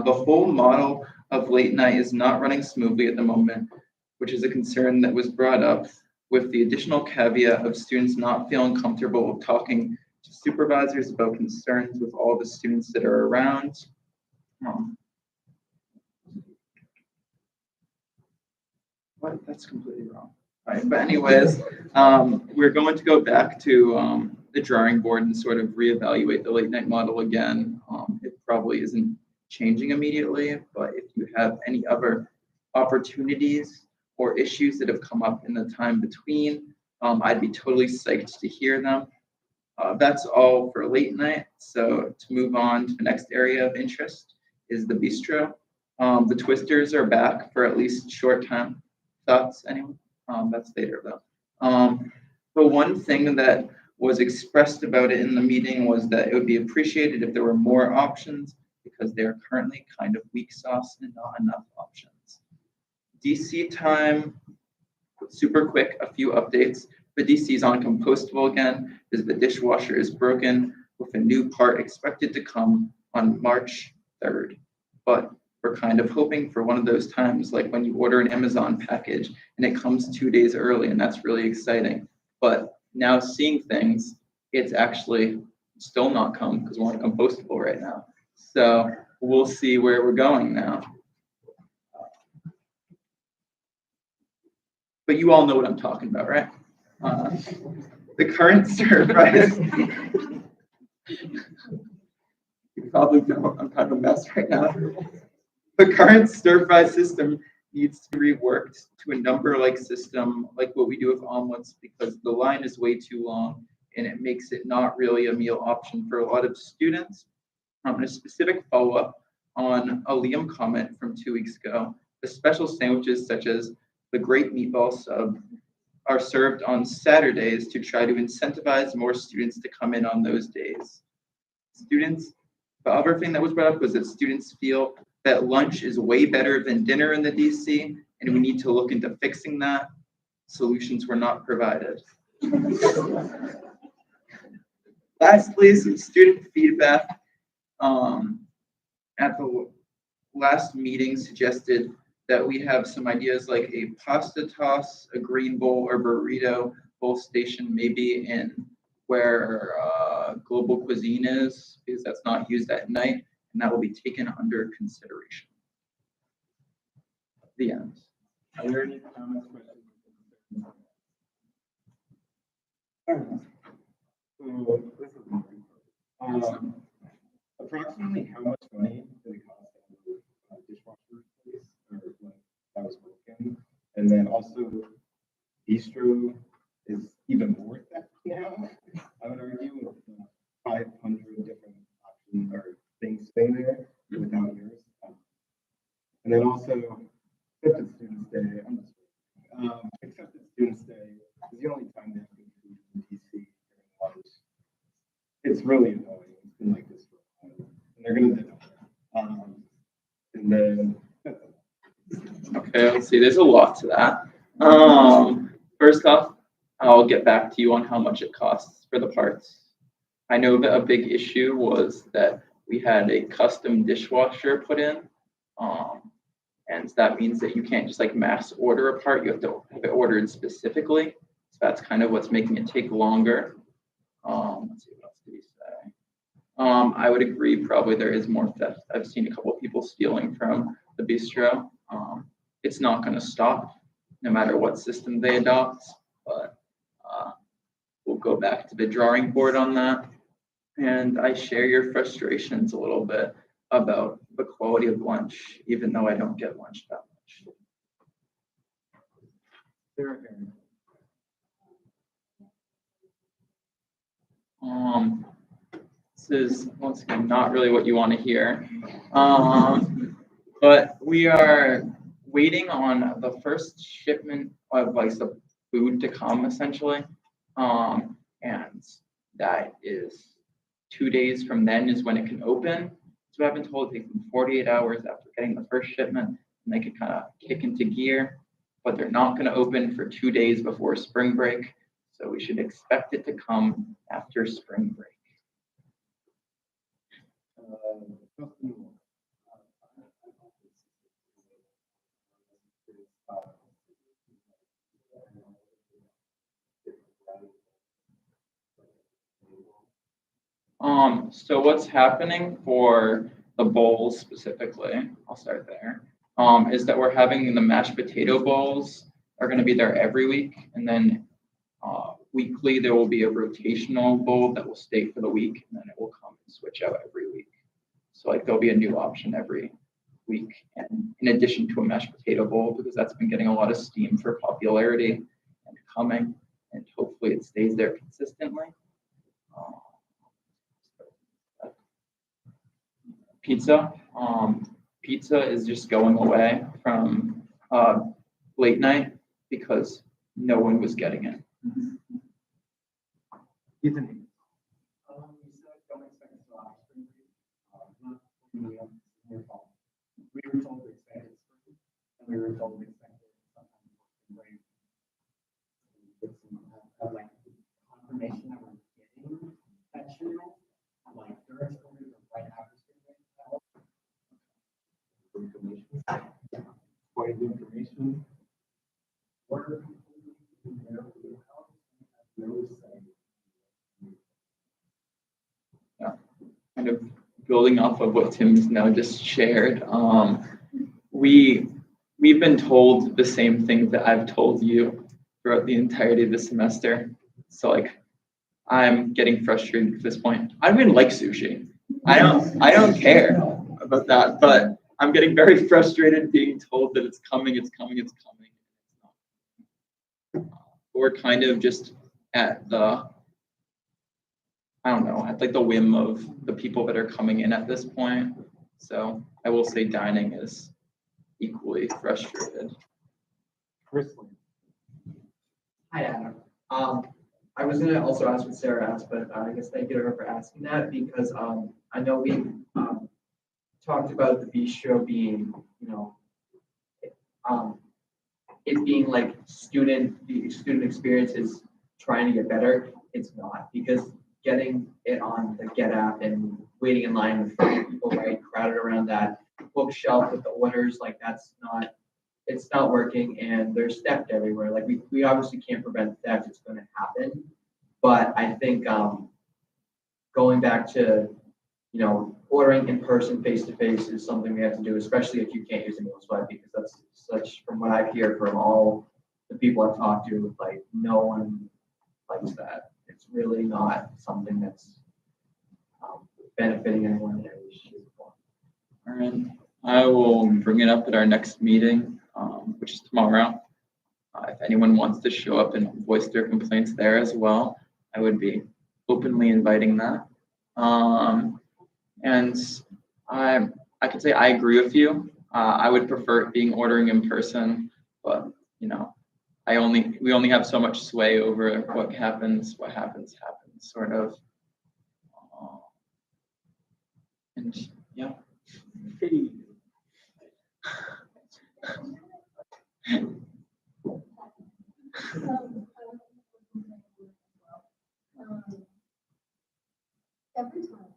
The whole model of late night is not running smoothly at the moment, which is a concern that was brought up with the additional caveat of students not feeling comfortable talking to supervisors about concerns with all the students that are around. What? That's completely wrong. All right, but anyways, we're going to go back to the drawing board and sort of reevaluate the late night model again. It probably isn't changing immediately, but if you have any other opportunities or issues that have come up in the time between, I'd be totally psyched to hear them. That's all for late night. So to move on to the next area of interest is the bistro. The Twisters are back for at least short time. Thoughts, anyone? That's later though. The one thing that was expressed about it in the meeting was that it would be appreciated if there were more options because they are currently kind of weak sauce and not enough options. DC time, super quick, a few updates. The DC is on compostable again as the dishwasher is broken with a new part expected to come on March 3rd. But we're kind of hoping for one of those times like when you order an Amazon package and it comes 2 days early, and that's really exciting. But now seeing things, it's actually still not come because we're on compostable right now. So we'll see where we're going now. But you all know what I'm talking about, right? The current stir fries. You probably know I'm kind of a mess right now. The current stir fry system needs to be reworked to a number-like system, like what we do with omelets, because the line is way too long and it makes it not really a meal option for a lot of students. And a specific follow-up on a Liam comment from 2 weeks ago, the special sandwiches such as the Great Meatball Sub are served on Saturdays to try to incentivize more students to come in on those days. Students, the other thing that was brought up was that students feel that lunch is way better than dinner in the DC, and we need to look into fixing that. Solutions were not provided. Lastly, some student feedback. At the last meeting suggested that we have some ideas like a pasta toss, a green bowl, or burrito bowl station, maybe in where Global Cuisine is, because that's not used at night, and that will be taken under consideration. The end. Are there any comments, questions? Alright. So this is one. Approximately how much money did it cost to have a dishwasher replaced or when that was broken? And then also bistro is even more expensive now. I would argue with 500 different options or things staying there without yours. And then also accepted students day. Accepted students day is the only time they have good food in DC during lunch. It's really annoying. It's been like this for a while. And they're gonna do it. And then Okay, let's see, there's a lot to that. First off, I'll get back to you on how much it costs for the parts. I know that a big issue was that we had a custom dishwasher put in. And that means that you can't just like mass order a part, you have to have it ordered specifically. So that's kind of what's making it take longer. Let's see, what else did he say? I would agree, probably there is more theft. I've seen a couple of people stealing from the bistro. It's not gonna stop no matter what system they adopt, but we'll go back to the drawing board on that. And I share your frustrations a little bit about the quality of lunch, even though I don't get lunch that much. This is once again not really what you want to hear, but we are waiting on the first shipment of like the food to come essentially, and that is 2 days from then is when it can open. So I've been told it takes them 48 hours after getting the first shipment, and they can kind of kick into gear, but they're not going to open for 2 days before spring break. So we should expect it to come after spring break. So what's happening for the bowls specifically, I'll start there, is that we're having the mashed potato bowls are going to be there every week, and then weekly there will be a rotational bowl that will stay for the week, and then it will come and switch out every week. So like there'll be a new option every week, and in addition to a mashed potato bowl, because that's been getting a lot of steam for popularity and coming, and hopefully it stays there consistently. Pizza. Pizza is just going away from late night because no one was getting it. Ethan. You said don't expect it to last spring break. We were told to expect it spring, and we were told to expect it sometime before spring break. Get some like confirmation that we're getting that shipment, like during spring break or right after spring break. Information. Point of information. Order. Yeah, kind of building off of what Tim's now just shared. We've been told the same thing that I've told you throughout the entirety of the semester. So like, I'm getting frustrated at this point. I don't even like sushi. I don't care about that, but I'm getting very frustrated being told that it's coming. We're kind of just at the I don't know, at like the whim of the people that are coming in at this point. So I will say dining is equally frustrated. Chris. Hi, Adam. I was gonna also ask what Sarah asked, but I guess thank you to her for asking that because I know we talked about the bistro being, it being like the student experience is trying to get better. It's not because getting it on the Get app and waiting in line with 30 people, right, crowded around that bookshelf with the orders, like it's not working and there's theft everywhere. Like we obviously can't prevent theft, it's gonna happen. But I think going back to, ordering in person face to face is something we have to do, especially if you can't use a meal swipe, because that's such, from what I hear from all the people I've talked to, like no one likes that. It's really not something that's benefiting anyone in any shape or form. All right, I will bring it up at our next meeting, which is tomorrow. If anyone wants to show up and voice their complaints there as well, I would be openly inviting that. And I could say I agree with you. I would prefer it being ordering in person, but we only have so much sway over what happens sort of. And yeah. Every time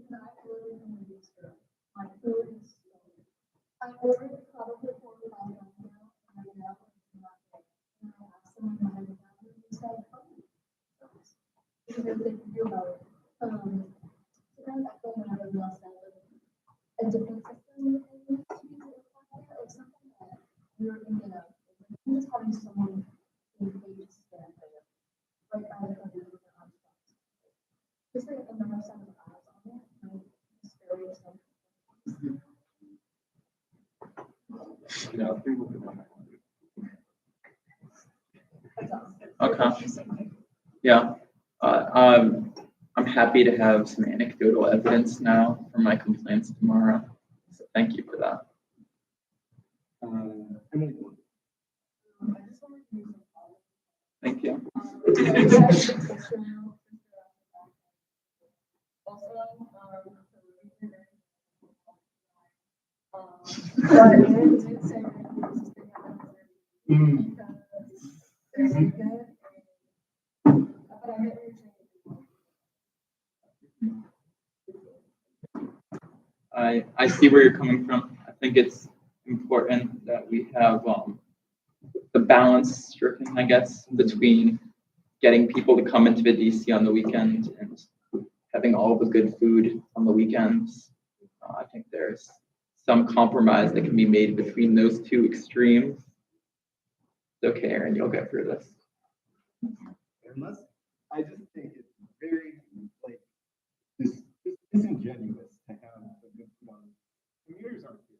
that I order from the bistro, my food is stolen. I ordered probably 45 minutes ago, and I know it's not there. And I asked someone behind the counter, and they said, "Oh, because they didn't do about it." So kind of echoing what everyone else said, a different system in to or something that we were thinking of. Just having someone in page stand there, right by the computer with their arms crossed. Just like another set of eyes on it, like experience them. Okay. Yeah. I'm happy to have some anecdotal evidence now for my complaints tomorrow. So thank you for that. Thank you. I see where you're coming from. I think it's important that we have the balance stricken, I guess, between getting people to come into the DC on the weekend and having all the good food on the weekends. I think there's some compromise that can be made between those two extremes. It's okay, Aaron, you'll get through this. Unless, I just think it's very, like, this disingenuous to have a good food on. Commuters aren't good.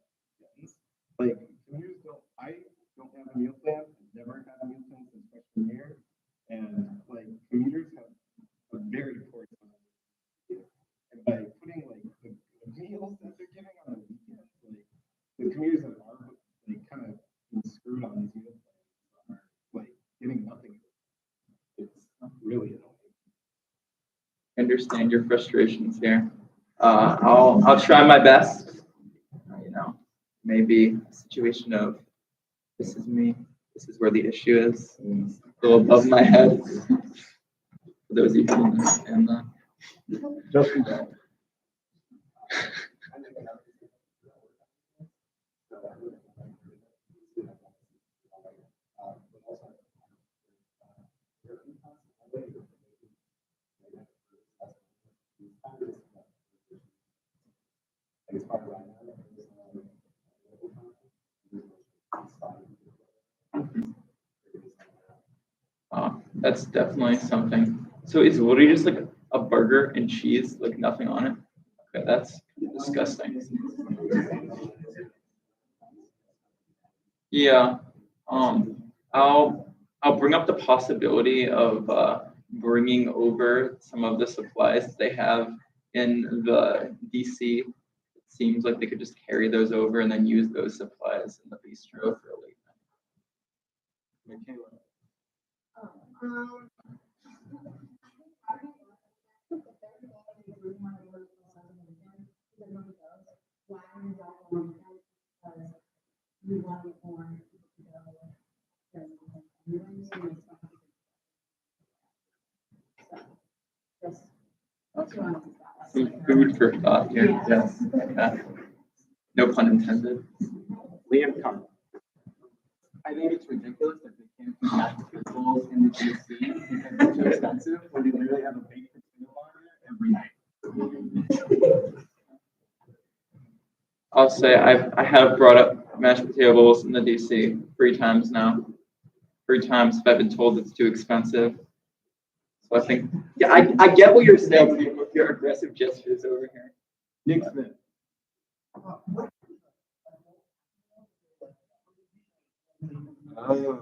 Like, commuters I don't have a meal plan, I've never had a meal plan since freshman year. And like, commuters have a very poor time. And by putting like the meals that they're giving on the weekends, like, the commuters that are like kind of been screwed on these meal plans are like getting nothing. It's really annoying. I understand your frustrations here. I'll try my best. Maybe a situation of this is me. This is where the issue is. It's a little above my head. For those of you who understand that. Just that. That's definitely something. So it's literally just like a burger and cheese, like nothing on it. Okay, that's disgusting. Yeah. I'll bring up the possibility of bringing over some of the supplies they have in the DC. It seems like they could just carry those over and then use those supplies in the bistro for a late night. Michaela. Some food for thought here. Yes. Okay. No pun intended. Liam Carr. I think it's ridiculous that they can't do mashed potatoes in the DC because they're too expensive when they literally have a baked potato lager every night. I'll say I have brought up mashed potato bowls in the DC 3 times now. 3 times if I've been told it's too expensive. So I think, yeah, I get what you're saying with your aggressive gestures over here. Nick Smith. Oh, yeah.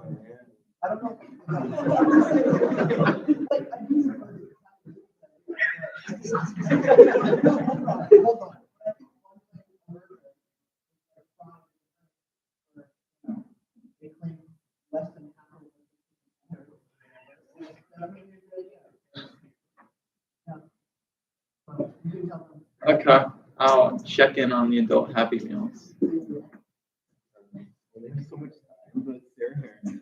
Okay, I'll check in on the adult Happy Meals. There's so much time, but Sarah Harrington.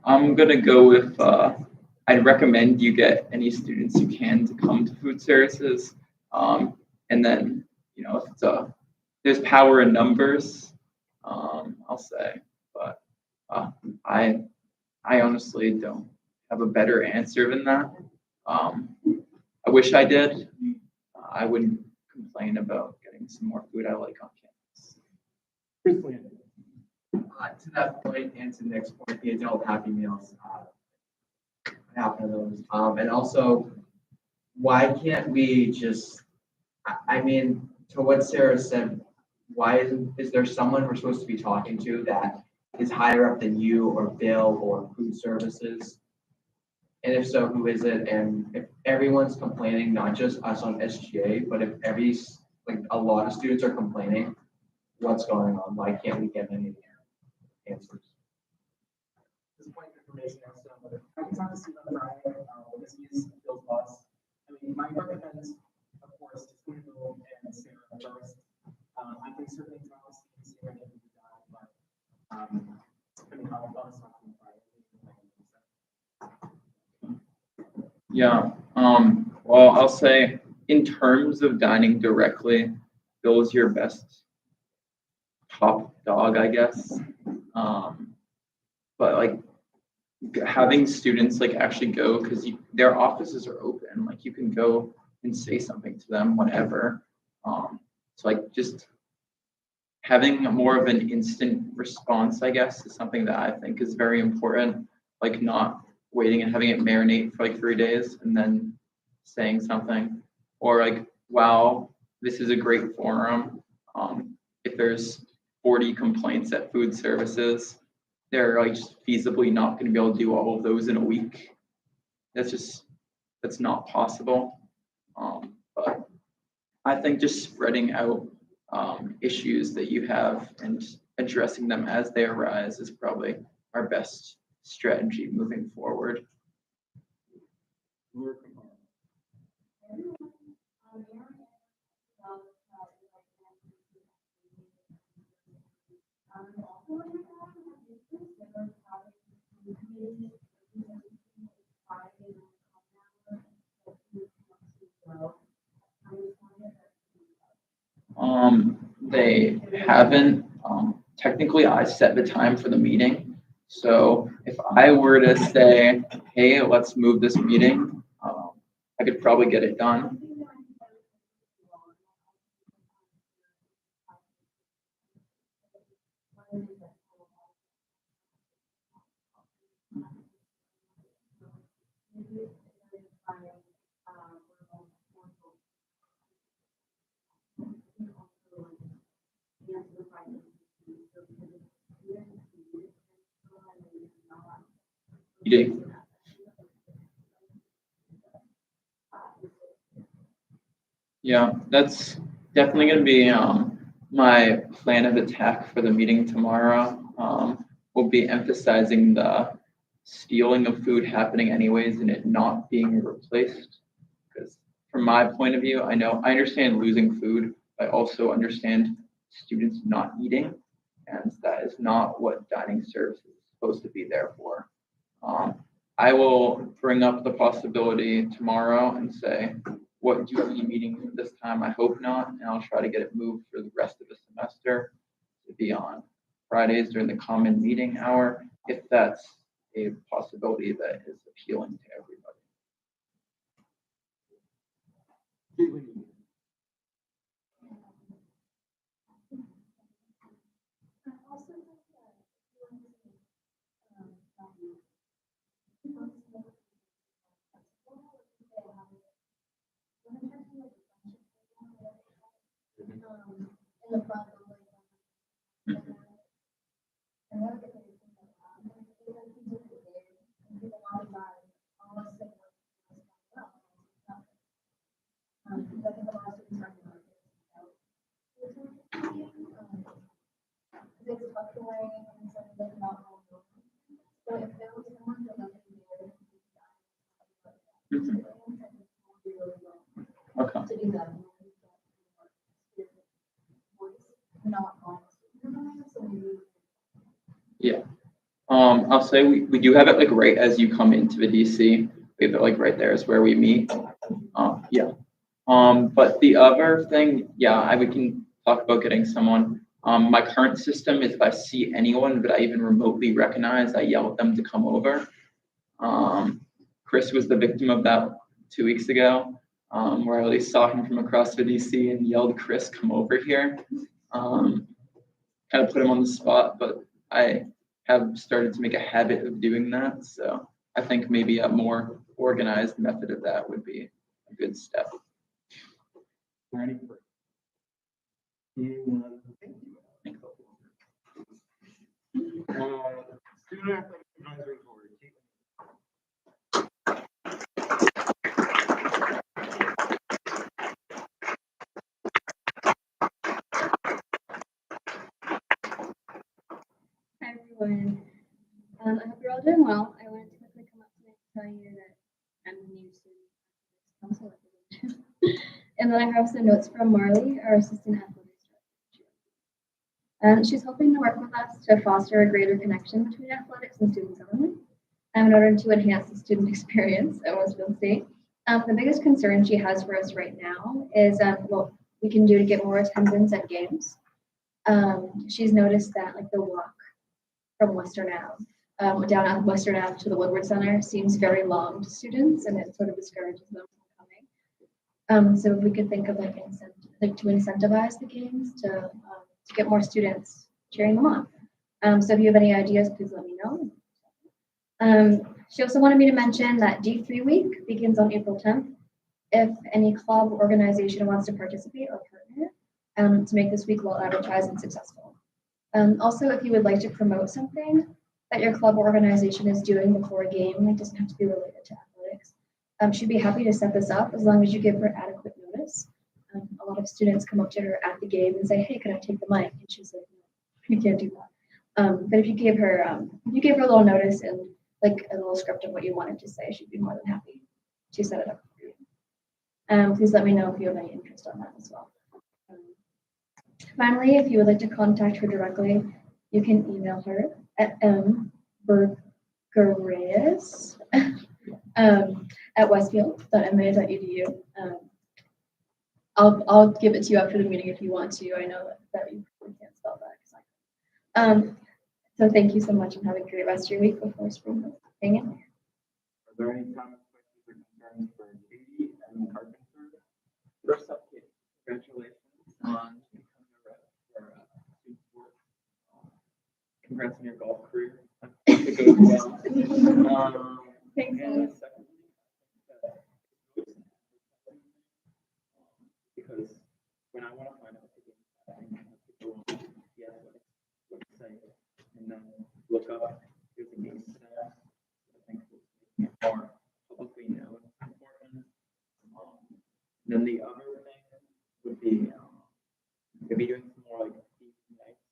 I'm gonna go with, I'd recommend you get any students you can to come to food services. And then, you know, if it's there's power in numbers, I'll say, but I honestly don't have a better answer than that. I wish I did. I wouldn't complain about getting some more food I like on campus. Chris Landon. To that point and to Nick's point, the adult Happy Meals, half of those. And also, why can't we just, I mean, to what Sarah said, why is there someone we're supposed to be talking to that is higher up than you or Bill or food services? And if so, who is it? And if everyone's complaining, not just us on SGA, but if a lot of students are complaining, what's going on? Why can't we get any answers? This point of information next to them, I can talk to Steve on Friday, because he is Bill's boss. I mean, my recommends, of course, is going to Bill and Sarah first. I can certainly talk to Steve and see what can be done, but, I mean, I'll talk to him Friday. Yeah, well, I'll say in terms of dining directly, Bill's your best top dog, I guess. But like having students like actually go, because their offices are open, like you can go and say something to them whenever. So like just having more of an instant response, I guess, is something that I think is very important. Like not waiting and having it marinate for like 3 days and then saying something, or like, wow, this is a great forum. If there's 40 complaints at food services, they're like just feasibly not going to be able to do all of those in a week. That's not possible. But I think just spreading out issues that you have and addressing them as they arise is probably our best strategy moving forward. They haven't. Technically, I set the time for the meeting. So if I were to say, hey, let's move this meeting, I could probably get it done. You do. Yeah, that's definitely going to be my plan of attack for the meeting tomorrow. We'll be emphasizing the stealing of food happening anyways and it not being replaced. Because from my point of view, I understand losing food, but I also understand students not eating, and that is not what dining service is supposed to be there for. I will bring up the possibility tomorrow and say, what do you have any meetings this time? I hope not, and I'll try to get it moved for the rest of the semester to be on Fridays during the common meeting hour, if that's a possibility that is appealing to everybody. Mhm. Okay. Yeah. I'll say we do have it like right as you come into the DC. We have it like right there is where we meet. Yeah. But the other thing, yeah, we can talk about getting someone. My current system is if I see anyone that I even remotely recognize, I yell at them to come over. Chris was the victim of that 2 weeks ago, where I at least saw him from across the DC and yelled, "Chris, come over here." Kind of put him on the spot, but I have started to make a habit of doing that. So I think maybe a more organized method of that would be a good step. Student Athletic Advisory Board. Hi everyone. I hope you're all doing well. I wanted to quickly come up tonight to tell you that I'm the new student council representative. And then I have some notes from Marley, our assistant athletics director. She's hoping to work with us to foster a greater connection between athletics and student government in order to enhance the student experience at Westfield State. The biggest concern she has for us right now is what we can do to get more attendance at games. She's noticed that like the walk from Western Ave, down on Western Ave to the Woodward Center seems very long to students, and it sort of discourages them from coming. So if we could think of like to incentivize the games to get more students cheering them on. So if you have any ideas, please let me know. She also wanted me to mention that D3 week begins on April 10th. If any club or organization wants to participate or partner to make this week well advertised and successful. Also, if you would like to promote something that your club or organization is doing before a game, it doesn't have to be related to athletics. She'd be happy to set this up as long as you give her adequate notice. A lot of students come up to her at the game and say, "Hey, can I take the mic?" And she's like, "No, you can't do that." But if you gave her a little notice and like a little script of what you wanted to say, she'd be more than happy to set it up for you. Please let me know if you have any interest on that as well. Finally, if you would like to contact her directly, you can email her at mbergerez at westfield.ma.edu. I'll give it to you after the meeting if you want to. I know that you probably can't spell that. So thank you so much and have a great rest of your week before spring. Hang in there. Are there any comments, questions, or concerns for Katie Carpenter. First up, Kate, congratulations on becoming a rep for student sport. Congrats on your golf career. I hope it goes well. Thanks, And Alex. secondly, because when I want to find out the game, I have to go on the athletics website and then look up here's the game stats. I think it's making it more publicly known. It's important. Then the other thing would be maybe doing some more like deep nights,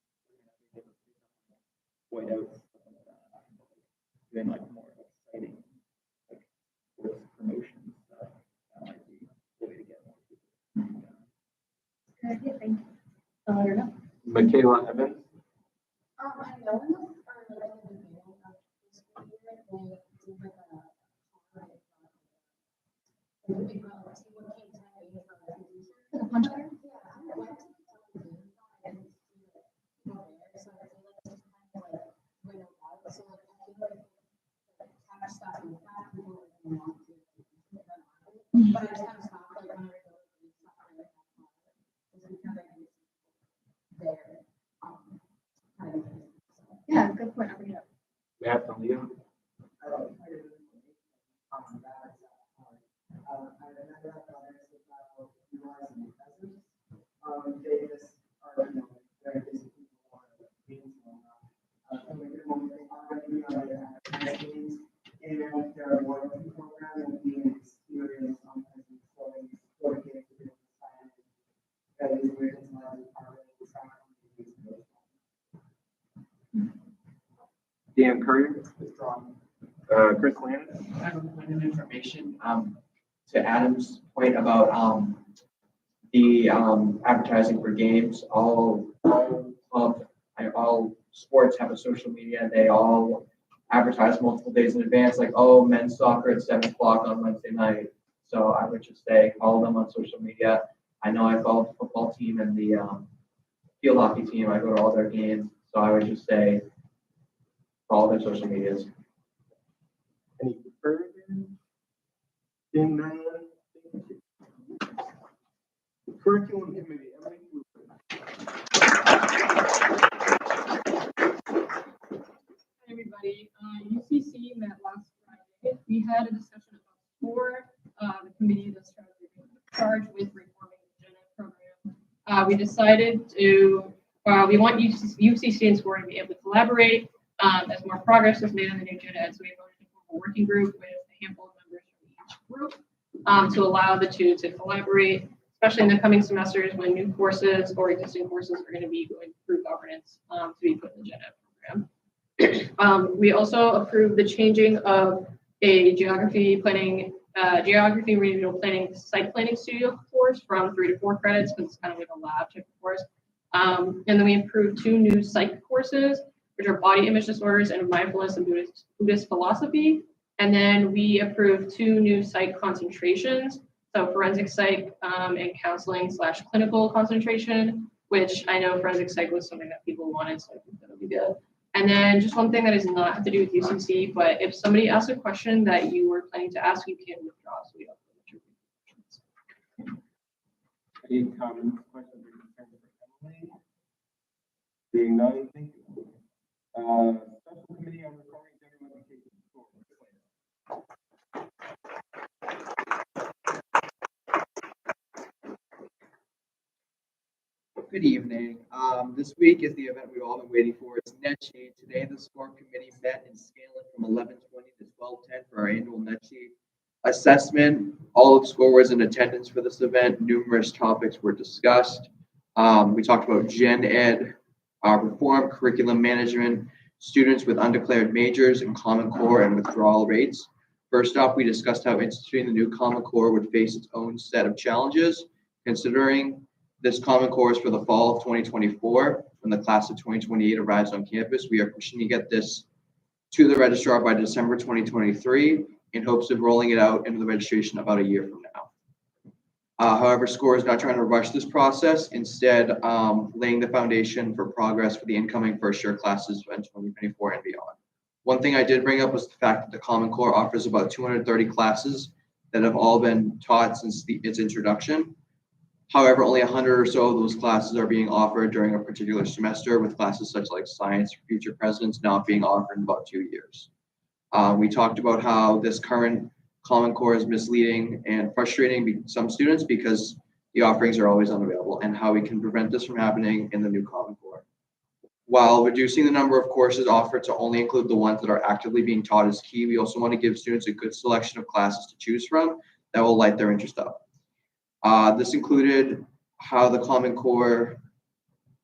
whiteouts, stuff like that. Doing like more exciting like sports promotion stuff. That might be a way to get more people. Good idea, thank you. I don't know. Michaela Evans. I know in the, like in the beginning of the school year, they did like a big team what came tonight, you have a for the punch card. Yeah, I went to the game, I didn't see it there, so I feel like it's kind of like went out. So like I feel like cash stuff like that, people like want to. But I just kind of stopped like when I was going to stuff like that. Because I think there. Yeah, good point. I'll bring it up. We have to leave. They just are, very busy people on meetings and whatnot. So we are going to be on the meetings, and there are loyalty programs and being experienced on so they get to do science. That is where it's like Dan Curry. Chris Landis. I have a point of information, to Adam's point about, the, advertising for games, all sports have a social media, they all advertise multiple days in advance, like, oh, men's soccer at 7 o'clock on Wednesday night. So I would just say, follow them on social media. I know I follow the football team and the, field hockey team, I go to all their games, so I would just say, follow their social medias. Any further? In curriculum committee, Emily Cooper. Hi, everybody. UCC met last Friday. We had a discussion about SCORE, the committee that's charged with reforming the Gen Ed program. We decided to, we want UCC and SCORE to be able to collaborate as more progress is made on the new Gen Ed. So we voted to form a working group with a handful of members from each group to allow the two to collaborate, especially in the coming semesters when new courses or existing courses are going to be going through governance to be put in the Gen Ed program. We also approved the changing of a geography regional planning site planning studio course from 3 to 4 credits, because it's kind of like a lab type of course. And then we approved 2 new psych courses, which are body image disorders and mindfulness and Buddhist philosophy. And then we approved 2 new psych concentrations. So forensic psych and counseling / clinical concentration, which I know forensic psych was something that people wanted, so I think that'll be good. And then just one thing that does not have to do with UCC, but if somebody asks a question that you were planning to ask, you can withdraw. So we don't have to. Any comments, questions, or concerns for Emily? Seeing none, thank you. Special committee on reforming general education. Good evening. This week is the event we've all been waiting for. It's NetShade. Today, the SCORE committee met in Scanlon from 11:20 to 12:10 for our annual NetShade assessment. All of SCORE was in attendance for this event. Numerous topics were discussed. We talked about Gen Ed, reform, curriculum management, students with undeclared majors, and Common Core and withdrawal rates. First off, we discussed how instituting the new Common Core would face its own set of challenges, considering this Common Core is for the fall of 2024. When the class of 2028 arrives on campus, we are pushing to get this to the registrar by December 2023 in hopes of rolling it out into the registration about a year from now. However, SCORE is not trying to rush this process, instead laying the foundation for progress for the incoming first-year classes in 2024 and beyond. One thing I did bring up was the fact that the Common Core offers about 230 classes that have all been taught since its introduction. However, only 100 or so of those classes are being offered during a particular semester, with classes such like Science for Future Presidents not being offered in about 2 years. We talked about how this current Common Core is misleading and frustrating some students because the offerings are always unavailable, and how we can prevent this from happening in the new Common Core. While reducing the number of courses offered to only include the ones that are actively being taught is key, we also want to give students a good selection of classes to choose from that will light their interest up. This included how the Common Core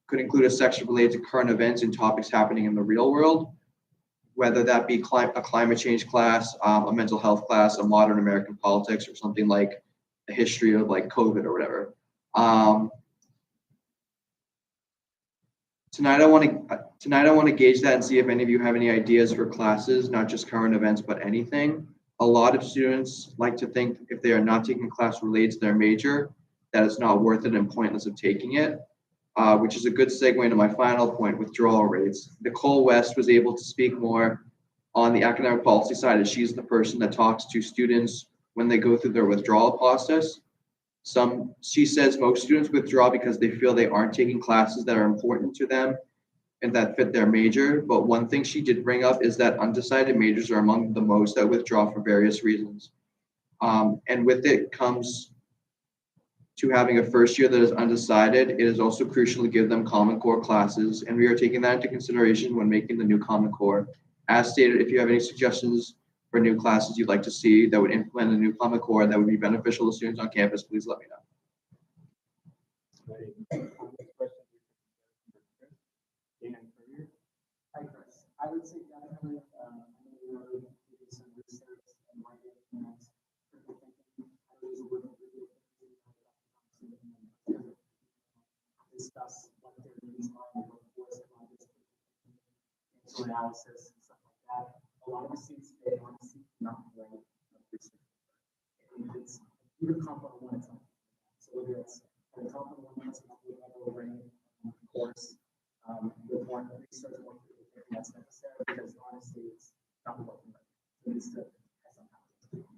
could include a section related to current events and topics happening in the real world, whether that be a climate change class, a mental health class, a modern American politics, or something like a history of like COVID or whatever. Tonight I want to gauge that and see if any of you have any ideas for classes, not just current events, but anything. A lot of students like to think if they are not taking a class related to their major, that it's not worth it and pointless of taking it, which is a good segue into my final point, withdrawal rates. Nicole West was able to speak more on the academic policy side, as she's the person that talks to students when they go through their withdrawal process. She says most students withdraw because they feel they aren't taking classes that are important to them and that fit their major. But one thing she did bring up is that undecided majors are among the most that withdraw for various reasons. And with it comes to having a first year that is undecided, it is also crucial to give them Common Core classes, and we are taking that into consideration when making the new Common Core. As stated, if you have any suggestions for new classes you'd like to see that would implement a new Common Core that would be beneficial to students on campus, please let me know. Hi, Chris. I would say definitely, I know you were doing some research and writing and critical thinking. I was a little bit discuss what their needs are in the workforce, financial analysis and stuff like that. A lot of the students, they honestly not write research. It's even component one, it's not. So whether it's a component one, it's not level writing course, with more research, more that's necessary, because honestly, it's not working. It needs to.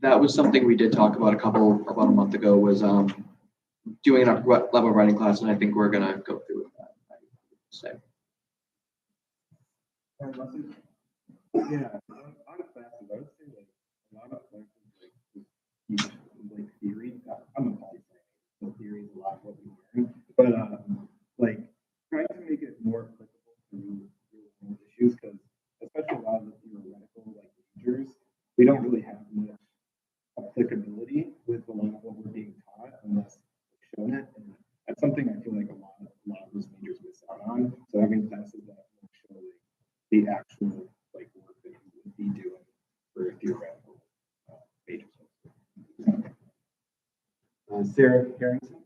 That was something we did talk about about a month ago, was doing a level writing class, and I think we're gonna go through with that. I would say. Yeah, on classes, I would say like a lot of classes like theory. I'm a poli sci, so theory is a lot of what we learn, but like trying to make it more applicable to real world issues, because especially a lot of the theoretical like majors, we don't really have much applicability with a lot of what we're being taught unless we're shown it, and that's something I feel like a lot of those majors miss out on. So having classes that will show like the actual like work that you would be doing for a theoretical majors. Sarah Harrington.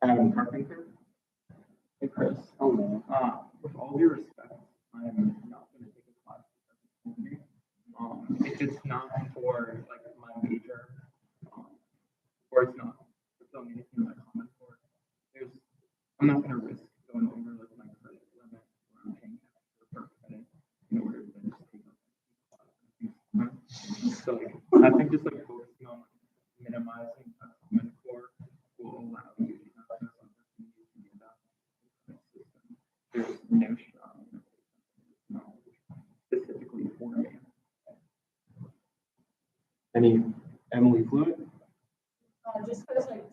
Adam Carpenter. Hey Chris, hello. With all due respect, I'm not going to take a class if it's not for like my major, or it's not anything that I comment for. I'm not going to risk going over like my credit limit where I'm paying extra per credit in order to just take up. So like, I think just like focusing on minimizing a common core will allow you to have those opportunities to do that. There's no knowledge specifically for me. Any Emily Fluid? Just because like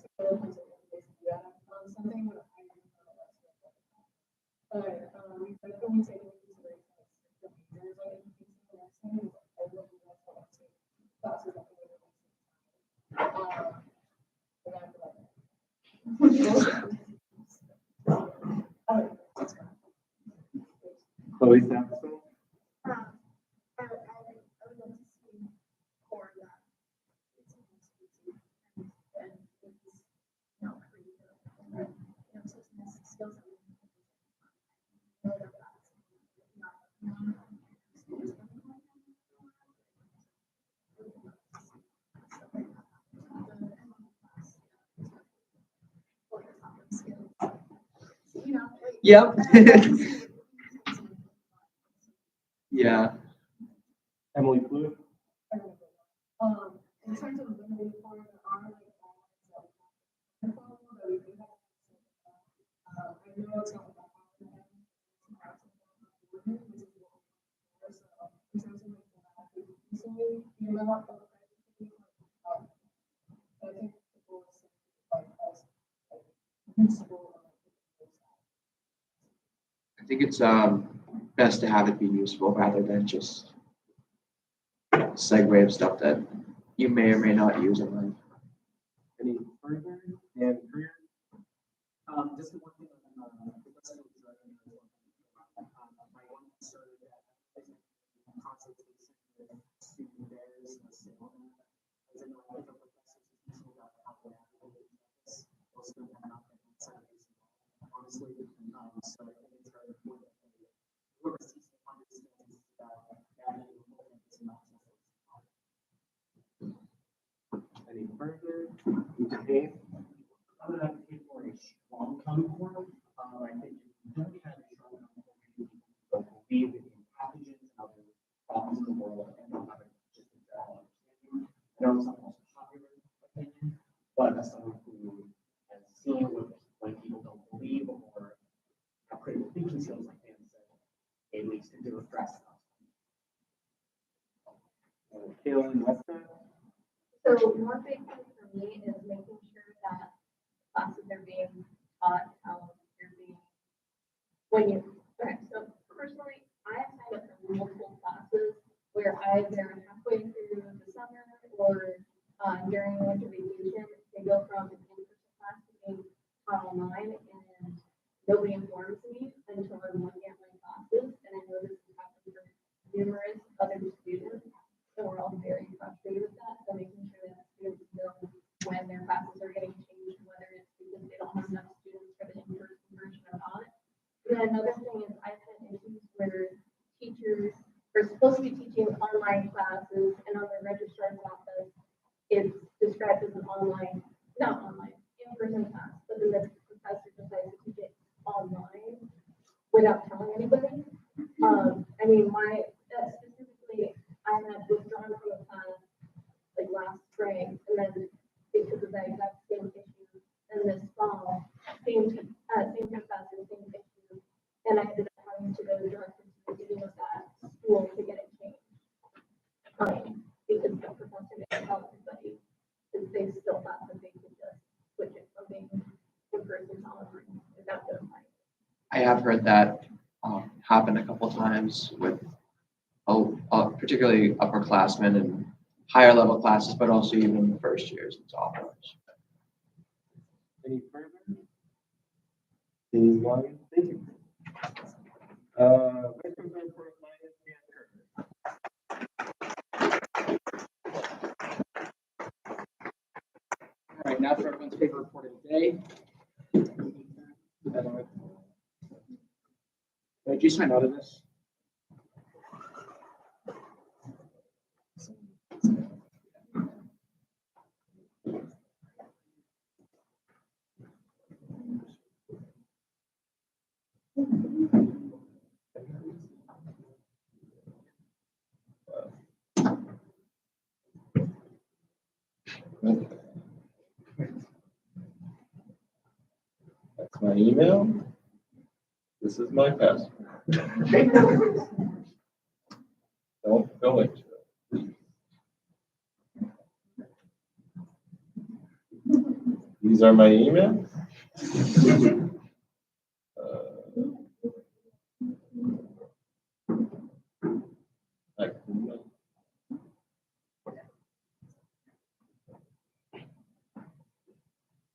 something that I but we definitely take into consideration the majors like in I would love to take classes at Chloe Samuel. I would love to see for that. And it's not creative. Yep. Yeah. Emily Blue? In terms of limited form, there are like that we do have. I know it's not that often. In terms of like recently, the amount of I think the goal is like as principal. I think it's best to have it be useful rather than just segue of stuff that you may or may not use in life. Any further? And career? Just the one thing on the best of the my one concern that consultation with student bears and salesmen, as I know other professors and people that have to navigate this, most of them have not been inside of this, honestly. So I think it's very important that whoever's teaching understands that navigating both of these nonsense. Any further? Dave? I would advocate for a strong common core. I think if you don't have a strong common core, people believe in pathogens and other problems in the world and don't have just a general understanding. I know it's not the most popular opinion, but as someone who has seen when people don't believe or have critical thinking skills, like Dan said, it leads to zero stress. Kaylin Weston? So one big thing for me is making sure that classes are being taught how they're being, okay, so personally, I have signed up for multiple classes where either halfway through the summer or during winter vacation, they go from an in-person class to being taught online, and nobody informs me until I'm looking at my classes, and I know this has happened for numerous other students, and we're all very frustrated with that, so making sure that students know when their classes are getting changed, whether it's because they don't have enough students for the in-person version or not. And then another thing is I've had issues where teachers are supposed to be teaching online classes, and on their registrar's office, it's described as an online, not online, in-person class, but then the professor decides to teach it online without telling anybody. I mean, specifically, I had withdrawn from the class like last spring, and then because of that exact same issue, and this fall, same professor, same issue, and I ended up having to go directly to the beginning of that school to get it changed. Because the professor didn't tell everybody, because they still thought that they could just switch it from being in person to online without notifying. I have heard that happen a couple times with particularly upperclassmen and higher level classes, but also even first years and sophomores. Any further? Anyone? Thank you. Vice President for Finance, Dan All right, now for everyone's favorite report of the day. Did you sign out of this? That's my email. This is my password. Don't go into it, please. These are my emails.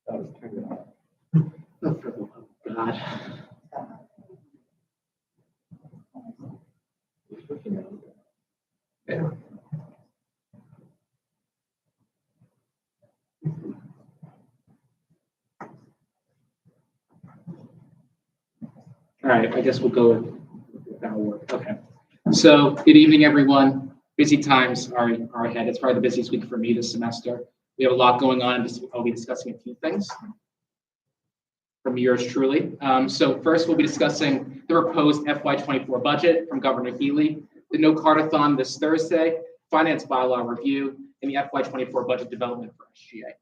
That was turned off. Oh, God. Yeah. All right, I guess we'll go with that will work. Okay. So good evening, everyone. Busy times are ahead. It's probably the busiest week for me this semester. We have a lot going on. I'll be discussing a few things from yours truly. So first, we'll be discussing the proposed FY24 budget from Governor Healy, the No Cardathon this Thursday, finance bylaw review, and the FY24 budget development for SGA.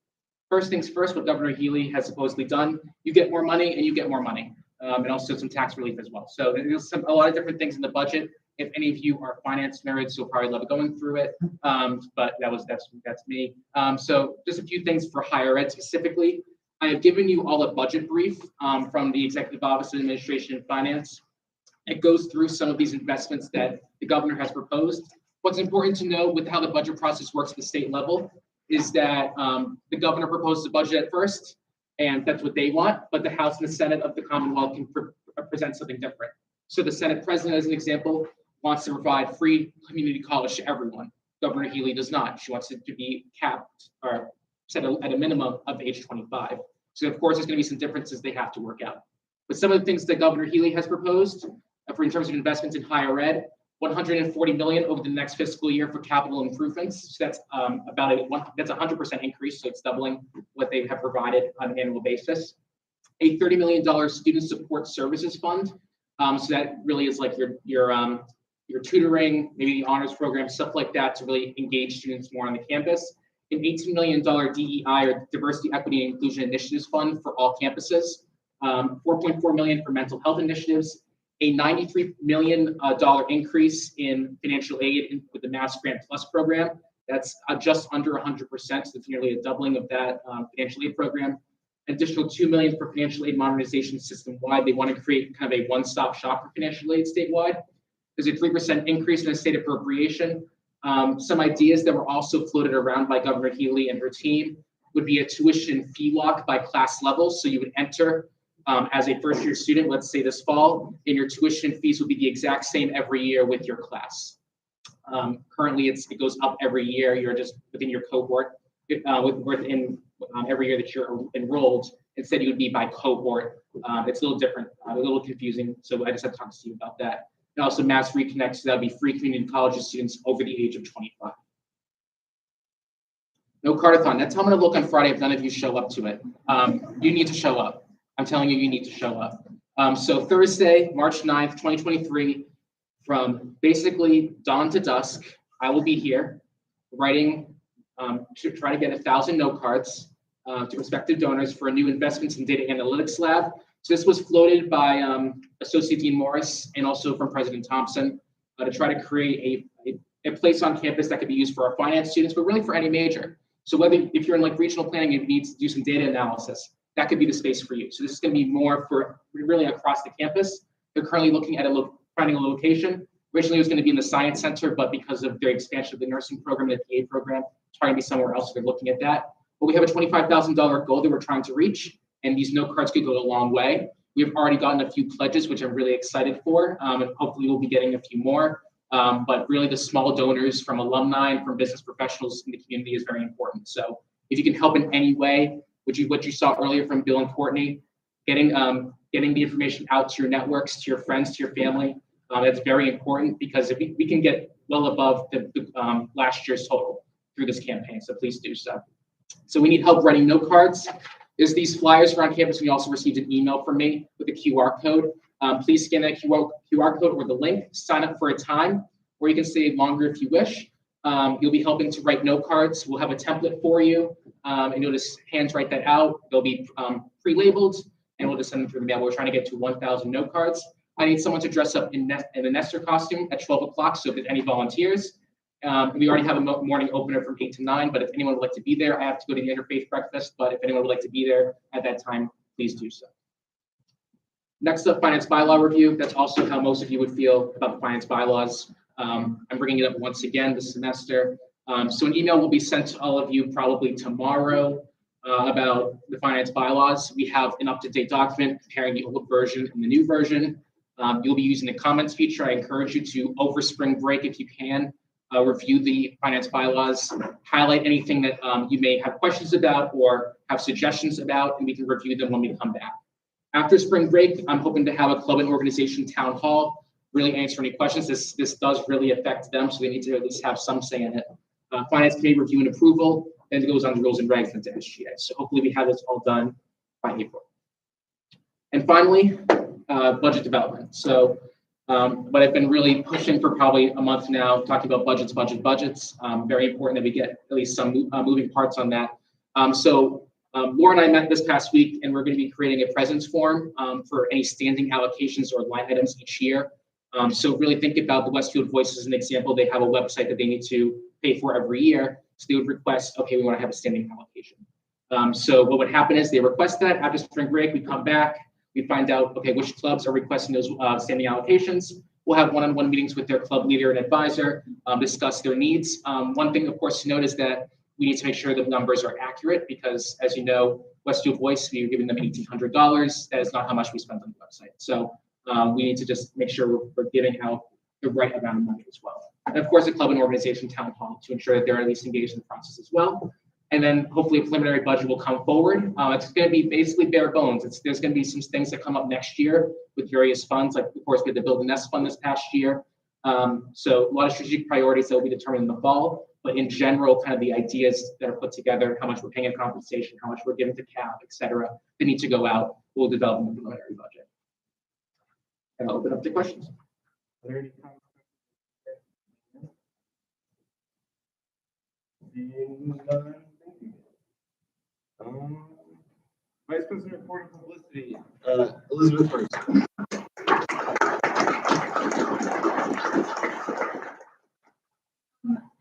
First things first, what Governor Healy has supposedly done, you get more money and you get more money, and also some tax relief as well. So there's a lot of different things in the budget. If any of you are finance nerds, you'll probably love going through it, but that's me. So just a few things for higher ed specifically. I have given you all a budget brief from the Executive Office of Administration and Finance. It goes through some of these investments that the governor has proposed. What's important to know with how the budget process works at the state level is that the governor proposes a budget at first, and that's what they want, but the House and the Senate of the Commonwealth can present something different. So the Senate President, as an example, wants to provide free community college to everyone. Governor Healy does not. She wants it to be capped or set at a minimum of age 25. So of course, there's going to be some differences they have to work out. But some of the things that Governor Healy has proposed, for in terms of investments in higher ed, $140 million over the next fiscal year for capital improvements. So that's that's a 100% increase. So it's doubling what they have provided on an annual basis. A $30 million student support services fund. So that really is like your tutoring, maybe the honors program, stuff like that to really engage students more on the campus. An $18 million DEI or Diversity, Equity, and Inclusion Initiatives Fund for all campuses. $4.4 million for mental health initiatives. A $93 million increase in financial aid with the Mass Grant Plus program. That's just under 100%, so it's nearly a doubling of that financial aid program. Additional $2 million for financial aid modernization system-wide. They want to create kind of a one-stop shop for financial aid statewide. There's a 3% increase in the state appropriation. Some ideas that were also floated around by Governor Healy and her team would be a tuition fee lock by class level. So you would enter as a first-year student, let's say this fall, and your tuition fees will be the exact same every year with your class. Currently, it goes up every year. You're just within your cohort within every year that you're enrolled. Instead, you would be by cohort. It's a little different, a little confusing. So I just have to talk to you about that. And also Mass Reconnect, so that would be free community college students over the age of 25. No Cardathon. That's how I'm going to look on Friday if none of you show up to it. You need to show up. I'm telling you, you need to show up. So Thursday, March 9th, 2023, from basically dawn to dusk, I will be here writing to try to get 1,000 note cards to prospective donors for a new investments in data analytics lab. So this was floated by Associate Dean Morris and also from President Thompson to try to create a place on campus that could be used for our finance students, but really for any major. So whether if you're in like regional planning and you need to do some data analysis, that could be the space for you. So this is going to be more for really across the campus. They're currently looking at finding a location. Originally, it was going to be in the Science Center, but because of their expansion of the nursing program and the PA program, it's trying to be somewhere else. So they're looking at that. But we have a $25,000 goal that we're trying to reach, and these note cards could go a long way. We've already gotten a few pledges, which I'm really excited for, and hopefully we'll be getting a few more. But really, the small donors from alumni and from business professionals in the community is very important. So if you can help in any way, what you saw earlier from Bill and Courtney, getting the information out to your networks, to your friends, to your family, that's very important because if we can get well above the last year's total through this campaign, so please do so. So we need help writing note cards. There's these flyers around campus. We also received an email from me with a QR code. Please scan that QR code or the link, sign up for a time, or you can stay longer if you wish. You'll be helping to write note cards. We'll have a template for you, and you'll just handwrite that out. They'll be pre-labeled, and we'll just send them through the mail. We're trying to get to 1,000 note cards. I need someone to dress up in a Nestor costume at 12 o'clock, so if there's any volunteers. We already have a morning opener from 8 to 9, but if anyone would like to be there, I have to go to the interfaith breakfast, but if anyone would like to be there at that time, please do so. Next up, finance bylaw review. That's also how most of you would feel about the finance bylaws. I'm bringing it up once again this semester. So an email will be sent to all of you probably tomorrow about the finance bylaws. We have an up-to-date document comparing the old version and the new version. You'll be using the comments feature. I encourage you to, over spring break, if you can, review the finance bylaws, highlight anything that you may have questions about or have suggestions about, and we can review them when we come back. After spring break, I'm hoping to have a club and organization town hall really answer any questions. This does really affect them, so they need to at least have some say in it. Finance committee review and approval, then it goes on to rules and regs into SGA. So hopefully we have this all done by April. And finally, budget development. So but I've been really pushing for probably a month now, talking about budgets. Very important that we get at least some moving parts on that. Laura and I met this past week, and we're going to be creating a presence form for any standing allocations or line items each year. So really think about the Westfield Voice as an example. They have a website that they need to pay for every year. So they would request, okay, we want to have a standing allocation. So what would happen is they request that. After spring break, we come back. We find out, okay, which clubs are requesting those standing allocations. We'll have one-on-one meetings with their club leader and advisor, discuss their needs. One thing, of course, to note is that we need to make sure the numbers are accurate because, as you know, Westfield Voice, we are giving them $1,800. That is not how much we spent on the website. So we need to just make sure we're giving out the right amount of money as well. And of course, the club and organization town hall to ensure that they're at least engaged in the process as well. And then hopefully a preliminary budget will come forward. It's going to be basically bare bones. There's going to be some things that come up next year with various funds, like of course we had the Build a Nest fund this past year. So a lot of strategic priorities that will be determined in the fall, but in general, kind of the ideas that are put together, how much we're paying in compensation, how much we're giving to CAP, et cetera, that need to go out, we'll develop in the preliminary budget. And I'll open up to questions. Are there any comments? Seeing none, thank you. Vice President report of publicity, Elizabeth first.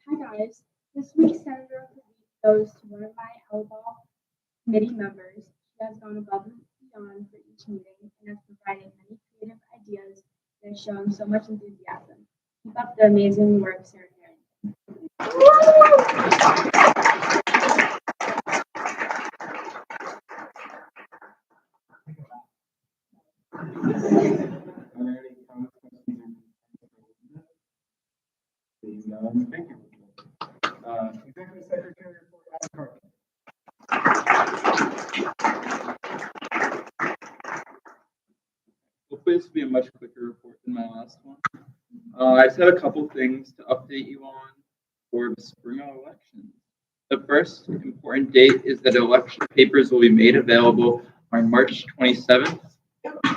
Hi guys, this week's Senator of the Week goes to one of my L-Ball committee members. She has gone above and beyond for each meeting and has provided many creative ideas and has shown so much enthusiasm. Keep up the amazing work, Sarah Harrington. Are there any comments, questions, or seeing none, thank you. Executive Secretary report, Adam Carpenter. Hopefully this will be a much quicker report than my last one. I just had a couple things to update you on for the spring election. The first important date is that election papers will be made available on March 27th.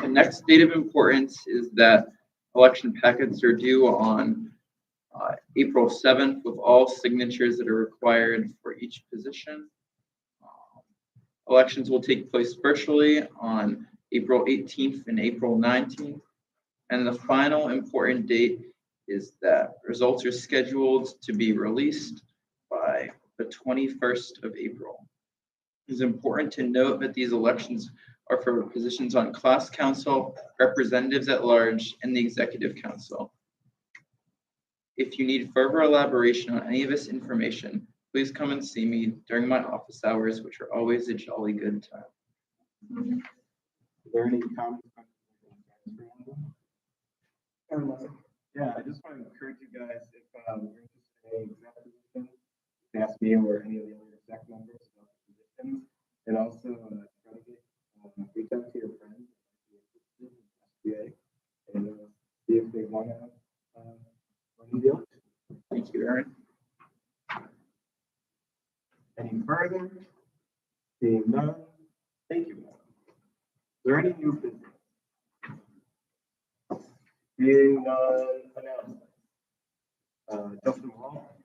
The next date of importance is that election packets are due on April 7th with all signatures that are required for each position. Elections will take place virtually on April 18th and April 19th. And the final important date is that results are scheduled to be released by the 21st of April. It's important to note that these elections are for positions on class council, representatives at large, and the executive council. If you need further elaboration on any of this information, please come and see me during my office hours, which are always a jolly good time. Are there any comments? Yeah, I just want to encourage you guys, if you're interested in any exec position, ask me or any of the other exec members about the positions. And also try to get, reach out to your friends and see if they want to run the election. Thank you, Aaron. Any further? Seeing none, thank you. Is there any new business? Seeing none, announcements. Justin Wall.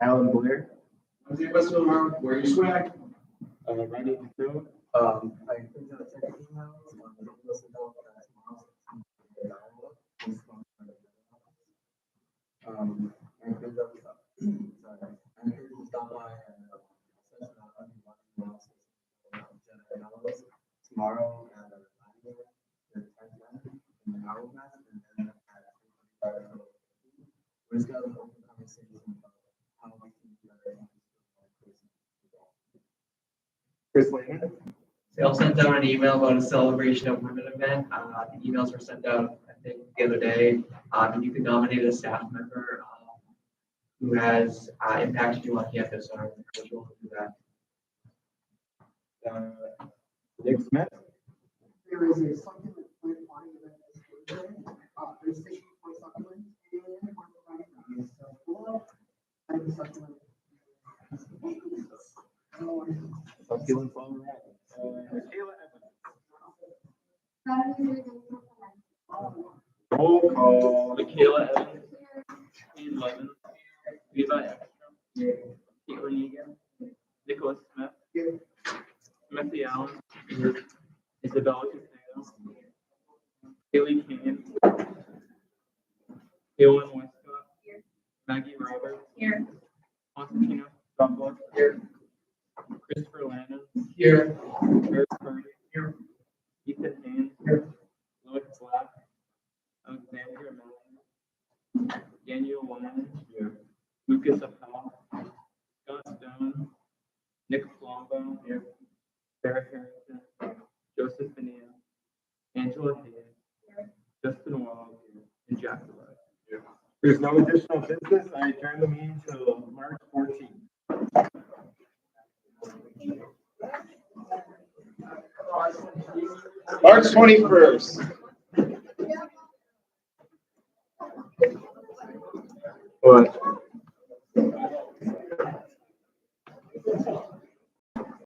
Alan Blair. Okay, what's going on? Where you swag? Ronnie Defoe. I think that's an email. And Chris, that was up. Sorry. And Chris will stop by and session on analysis tomorrow at 9 a.m. to 10 in the hour class, and then at 3:45. We're just gonna have an open conversation about how we can do better. Chris Lehman. They'll send out an email about a celebration of women event. The emails were sent out, I think, the other day. And you can nominate a staff member who has impacted you on campus. So I encourage you all to do that. Nick Smith. There is a supplement with body event this Thursday. There's 60 for supplements and for Friday. So pull up and supplement. Succulents all right. Michaela Evans. Roll call. Michaela Evans. Ian Levin. Levi Ekstrom. Caitlin Egan. Nicholas Smith. Timothy Allen. Isabella Castillo. Haley Kane. Kaylin Westcott. Maggie Roberts. Here. Constantino Douglas. Here. Christopher Landon. Here. Eric Purdy. Here. Ethan Haynes. Here. Louis Black. Alexandra Mellon. Daniel Lyons. Here. Lucas Appel. Scott Stone. Nick Palumbo. Here. Sarah Harrington. Joseph Benia. Angela Hayes. Justin Wall. And Jack Lewis. Here. There's no additional business. I adjourn the meeting till March 14th. March 21st. What?